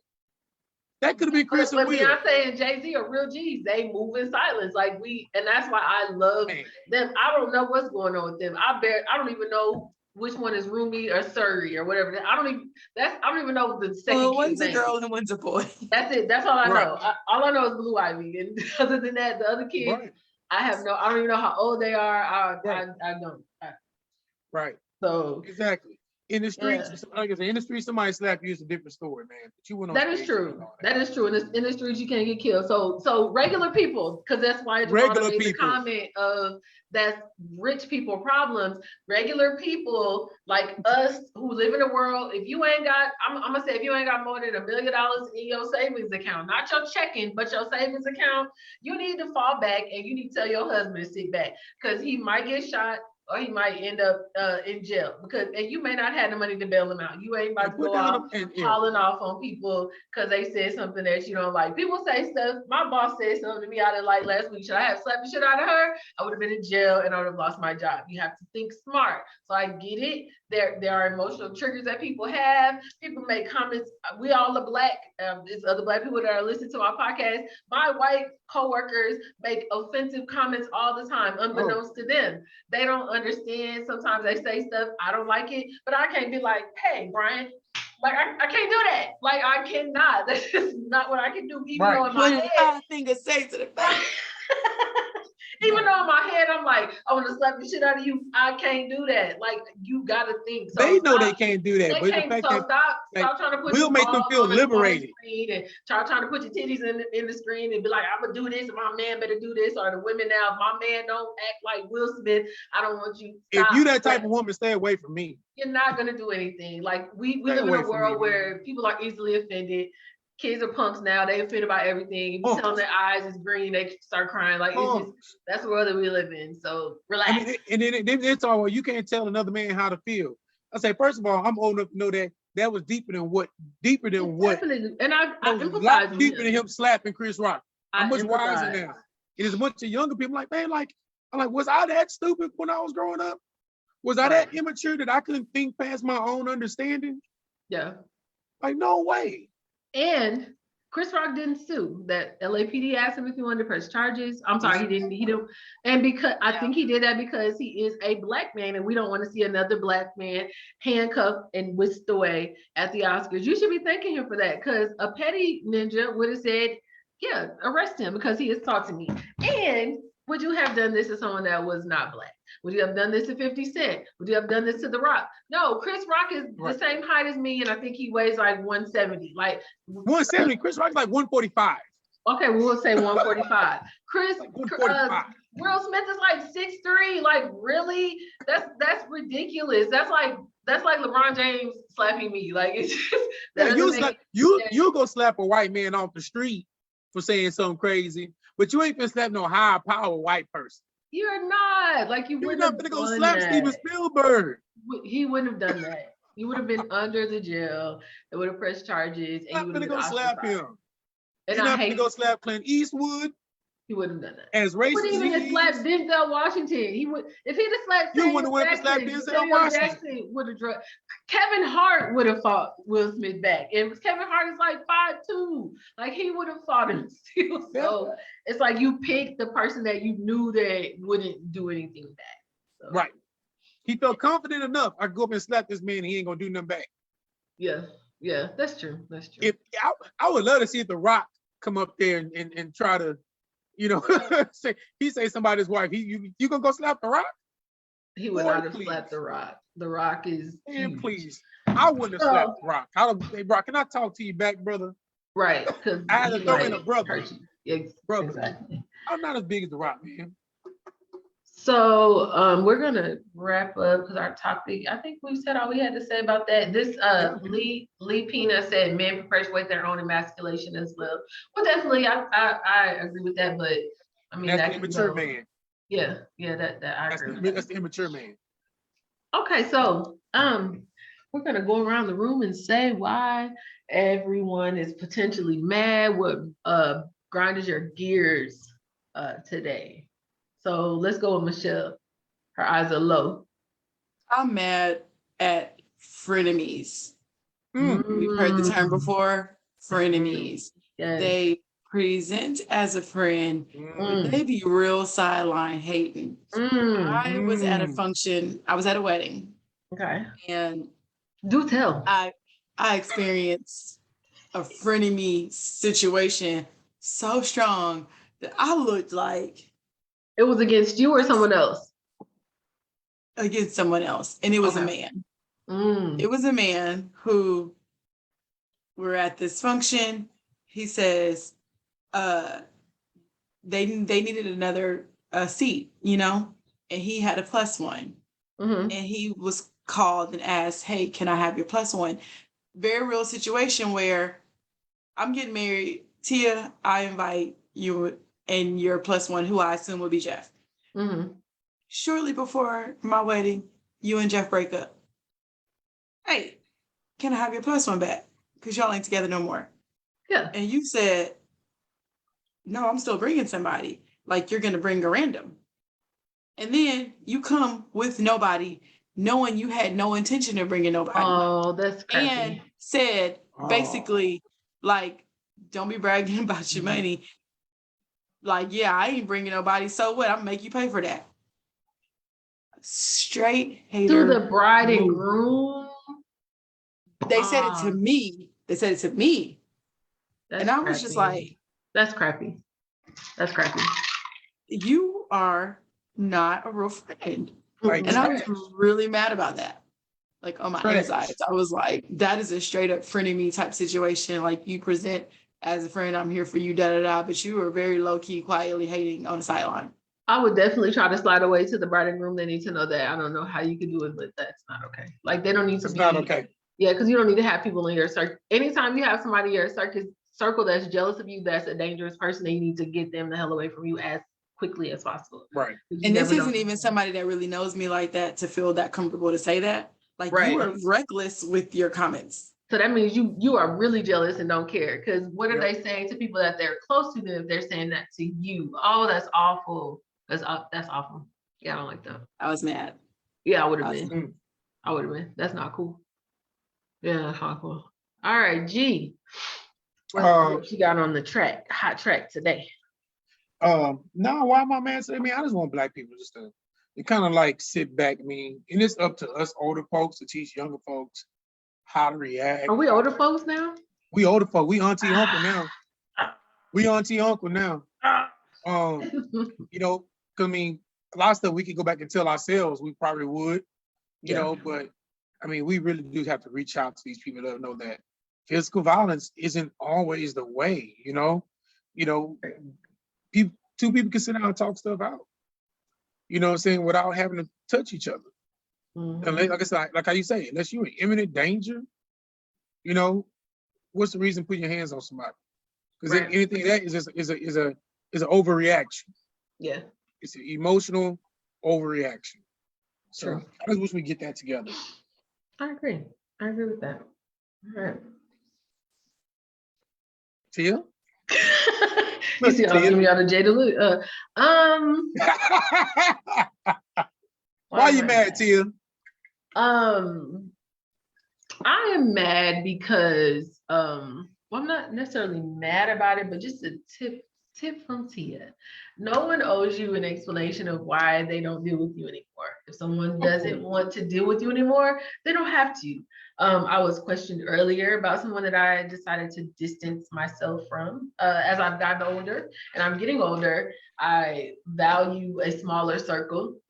that could have been Chris and Will. Beyonce and Jay-Z are real G's. They move in silence. Like, and that's why I love them. I don't know what's going on with them. I don't even know which one is Rumi or Suri or whatever. I don't even know the second. Well, one's a girl and one's a boy. That's it. That's all I know. All I know is Blue Ivy. And other than that, the other kids, I don't even know how old they are. I don't. Right. So exactly. In the streets, like I said, in the streets, somebody slap you is a different story, man. But you went on. That is true. That is true. In the streets, you can't get killed. So regular people, because that's why regular made people. The comment of that's rich people problems. Regular people like us who live in the world, if you ain't got, I'm gonna say, if you ain't got more than $1 million in your savings account, not your checking, but your savings account, you need to fall back and you need to tell your husband to sit back, because he might get shot, or he might end up in jail, and you may not have the money to bail him out. You ain't about to go out hauling off on people because they said something that you don't like. People say stuff. My boss said something to me I didn't like last week. Should I have slapped the shit out of her? I would have been in jail and I would have lost my job. You have to think smart. So I get it. There are emotional triggers that people have. People make comments. We all are Black. There's other Black people that are listening to my podcast. My white coworkers make offensive comments all the time, unbeknownst to them. They don't understand. Sometimes they say stuff, I don't like it, but I can't be like, hey, Brian, like, I can't do that. Like, I cannot. That's just not what I can do. Even though in my head, thing to say to the face. Even though in my head, I'm like, I want to slap the shit out of you. I can't do that. Like, you got to think. So they know they can't do that. But the fact that stop trying to put we'll make them feel liberated. And trying to put your titties in the screen and be like, I'm going to do this, and my man better do this. Or the women now, if my man don't act like Will Smith, I don't want you. If you that type of woman, stay away from me. You're not going to do anything. Like, we live in a world where people are easily offended. Kids are punks now. They offended by everything. If you tell them their eyes is green, they start crying. Like, it's just, that's the world that we live in. So relax. I mean, and then it's all, well, you can't tell another man how to feel. I say, first of all, I'm old enough to know that was deeper than what. Definitely. And I empathize deeper than him slapping Chris Rock. I'm much wiser now. It is a bunch of younger people like, man, like, I'm like, was I that stupid when I was growing up? Was I that immature that I couldn't think past my own understanding? Yeah. Like, no way. And Chris Rock didn't sue. That LAPD asked him if he wanted to press charges. I'm sorry, he didn't. And because I think he did that because he is a Black man, and we don't want to see another Black man handcuffed and whisked away at the Oscars. You should be thanking him for that, because a petty ninja would have said, yeah, arrest him because he assaulted me. And would you have done this to someone that was not Black? Would you have done this to 50 Cent? Would you have done this to The Rock? No, Chris Rock is the same height as me, and I think he weighs like 170. Like 170. Chris Rock's like 145. Okay, we'll say 145. Chris, Like 145. Will Smith is like 6'3". Like, really? That's ridiculous. That's like LeBron James slapping me. Like, it's just that Yeah, doesn't make you go slap a white man off the street for saying something crazy, but you ain't gonna slap no high power white person. You're not. Like, you You're wouldn't not have gonna go done slap that. Steven Spielberg. He wouldn't have done that. You would have been under the jail. They would have pressed charges, and You're you not would have gonna been go slap ostracized. him. And You're I not gonna hate go slap Clint Eastwood he wouldn't have done that. as He racist wouldn't as even he have slapped is. Denzel Washington. He would, if he'd have slapped You Samuel wouldn't have went to slap Jackson, Denzel Samuel Washington. Jackson would have drug. Kevin Hart would have fought Will Smith back. And Kevin Hart is like 5'2". Like, he would have fought him still. So it's like you picked the person that you knew that wouldn't do anything back. So, Right. He felt confident enough. I go up and slap this man, and he ain't gonna do nothing back. Yeah, that's true. That's true. If I would love to see if The Rock come up there and try to, you know, say somebody's wife. You gonna go slap The Rock? He would Boy, not have please. slapped The Rock. The Rock is Man, huge. please. I wouldn't have slapped The Rock. Hey, Rock, can I talk to you back, brother? Right, because I had to throw in a brother. Brother. Exactly. I'm not as big as The Rock, man. So we're gonna wrap up because our topic, I think we said all we had to say about that. This Lee Pina said men perpetuate their own emasculation as well. Well, definitely, I agree with that, but I mean That's that the immature man. Yeah, that I agree with that. That's the immature man. Okay, so we're gonna go around the room and say why everyone is potentially mad. What grinds your gears today? So let's go with Michelle. Her eyes are low. I'm mad at frenemies. Mm. We've heard the term before, frenemies. Yes. They present as a friend, but they be real sideline hating. I was at a function, I was at a wedding. Okay. And do tell. I experienced a frenemy situation so strong that I looked like it was against you or someone else? Against someone else. And it was a man. It was a man who we're at this function. He says they needed another seat, you know, and he had a +1. And he was called and asked, hey, can I have your +1? Very real situation where I'm getting married. Tia, I invite you and your +1, who I assume will be Jeff. Shortly before my wedding, you and Jeff break up. Hey, can I have your +1 back? Because y'all ain't together no more. Yeah. And you said, no, I'm still bringing somebody. Like, you're going to bring a random. And then you come with nobody, knowing you had no intention of bringing nobody. Oh, that's crappy. And said, basically, like, don't be bragging about your money. Like, yeah, I ain't bringing nobody. So what? I'm gonna make you pay for that. Straight hater. To the bride and groom. They said it to me. That's and I was just like, that's crappy. That's crappy. You are not a real friend. Like, and I was really mad about that. Like, on my insides, I was like, that is a straight up frenemy type situation. Like, you present as a friend, I'm here for you, but you are very low key, quietly hating on the sideline. I would definitely try to slide away to the bride and groom. They need to know that. I don't know how you can do it, but that's not okay. Like, they don't need to be. It's not okay. Yeah, because you don't need to have people in your circle. Anytime you have somebody in your circle that's jealous of you, that's a dangerous person, they need to get them the hell away from you as quickly as possible. Right. And this isn't even somebody that really knows me like that to feel that comfortable to say that. Like, you are reckless with your comments. So that means you are really jealous and don't care. Because what are they saying to people that they're close to them if they're saying that to you? Oh, that's awful. That's awful. Yeah, I don't like that. I was mad. Yeah, I would have been. I would have been. That's not cool. Yeah, that's not cool. All right, G. What you got on the hot track today? No, why am I mad? I mean, I just want black people just to kind of like sit back. I mean, and it's up to us older folks to teach younger folks how to react. Are we older folks now? We older folks. We auntie uncle now. We auntie uncle now. You know, I mean, a lot of stuff we could go back and tell ourselves. We probably would, you know, but I mean, we really do have to reach out to these people to know that physical violence isn't always the way, you know. You know, two people can sit down and talk stuff out. You know what I'm saying? Without having to touch each other. Mhm. And like I said, like how you say, unless you're in imminent danger, you know, what's the reason putting your hands on somebody? Because Right. anything that is an overreaction. Yeah, It's an emotional overreaction. So True. I just wish we get that together. I agree. I agree with that. All right. Tia? You see, I'm Tia. giving y'all the Jada look. Why you am I mad, Tia? I am mad because well, I'm not necessarily mad about it, but just a tip from Tia. No one owes you an explanation of why they don't deal with you anymore. If someone doesn't want to deal with you anymore, they don't have to. I was questioned earlier about someone that I decided to distance myself from as I've gotten older, and I'm getting older. I value a smaller circle.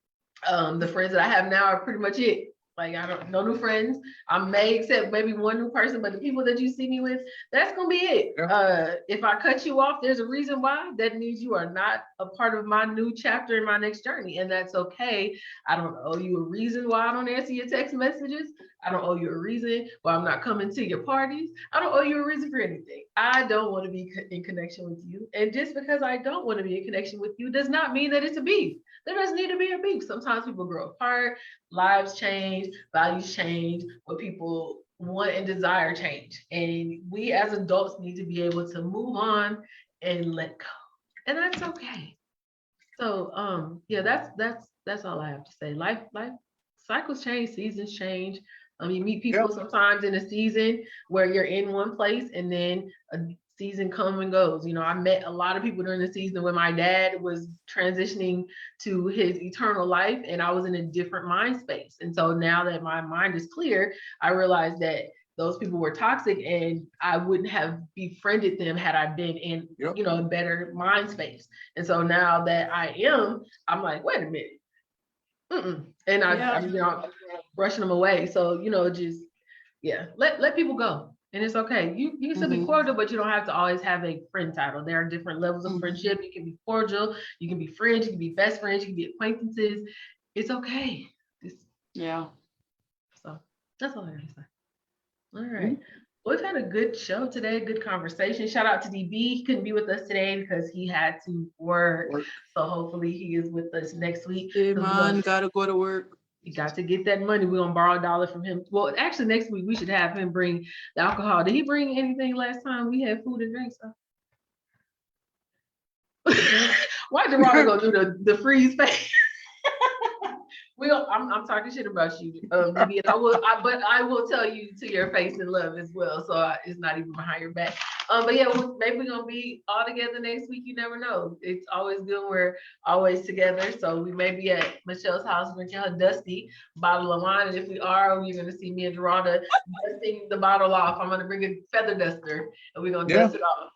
The friends that I have now are pretty much it. Like, I don't, no new friends. I may accept maybe one new person, but the people that you see me with, that's gonna be it. Yeah. If I cut you off, there's a reason why. That means you are not a part of my new chapter in my next journey, and that's okay. I don't owe you a reason why I don't answer your text messages. I don't owe you a reason why I'm not coming to your parties. I don't owe you a reason for anything. I don't want to be in connection with you, and just because I don't want to be in connection with you does not mean that it's a beef. There doesn't need to be a beef. Sometimes people grow apart, lives change, values change, what people want and desire change. And we as adults need to be able to move on and let go. And that's okay. So yeah, that's all I have to say. Life cycles change, seasons change. You meet people sometimes in a season where you're in one place and then a season comes and goes. You know, I met a lot of people during the season when my dad was transitioning to his eternal life and I was in a different mind space. And so now that my mind is clear, I realized that those people were toxic and I wouldn't have befriended them had I been in, you know, a better mind space. And so now that I'm like, wait a minute. And I'm, you know, brushing them away. So, you know, just, let people go. And it's okay. You can still be cordial, but you don't have to always have a friend title. There are different levels of friendship. You can be cordial, you can be friends, you can be best friends, you can be acquaintances. It's okay. So that's all I have to say. All right. Well, we've had a good show today, good conversation. Shout out to DB. He couldn't be with us today because he had to work. So hopefully he is with us next week. Yeah, man, gotta go to work. You got to get that money. We're gonna borrow $1 from him. Well, actually next week we should have him bring the alcohol. Did he bring anything last time we had food and drinks? Why did Ronald go do the freeze face? I'm talking shit about you, DB, and but I will tell you to your face in love as well. So it's not even behind your back. But yeah, maybe we're gonna be all together next week. You never know. It's always good when we're always together. So we may be at Michelle's house drinking her dusty bottle of wine, and if we are, you're gonna see me and Geralda dusting the bottle off. I'm gonna bring a feather duster, and we're gonna dust it off.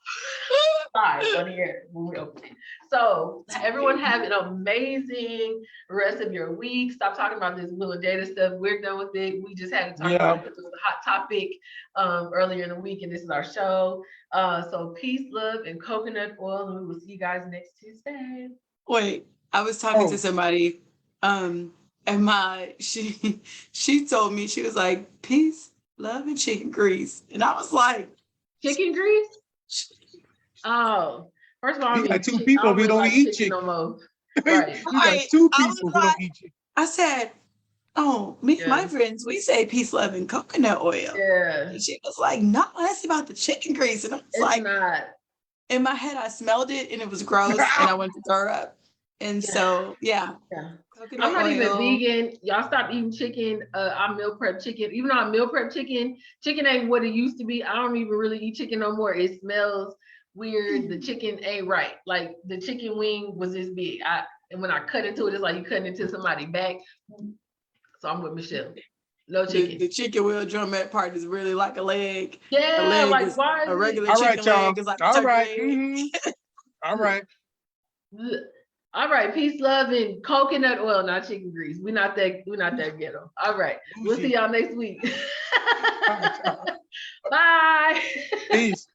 On the air when we open it. So everyone have an amazing rest of your week. Stop talking about this Will and Jada stuff. We're done with it. We just had to talk about it because it was a hot topic earlier in the week, and this is our show. So peace, love, and coconut oil, and we will see you guys next Tuesday. Wait, I was talking to somebody, and she told me, she was like, peace, love, and chicken grease, and I was like, chicken grease? Oh, first of all, you got two people who don't eat chicken. No more. Right. You got two people who don't eat chicken. I said, oh, me and my friends, we say peace, love, and coconut oil. Yeah. And she was like, no, that's about the chicken grease. And I was like, not. In my head, I smelled it and it was gross and I wanted to throw up. And so, I'm not even vegan. Y'all stop eating chicken. I meal prep chicken. Even though I meal prep chicken ain't what it used to be. I don't even really eat chicken no more. It smells weird. The chicken ain't right. Like the chicken wing was this big. And when I cut into it, it's like you cutting into somebody's back. So I'm with Michelle. No chicken. The chicken wheel drumette part is really like a leg. Yeah, a leg like why? A regular all chicken right, y'all. leg is like all right. All right. All right, peace, love, and coconut oil, not chicken grease. We're not that ghetto. All right. We'll see y'all next week. Bye. Peace.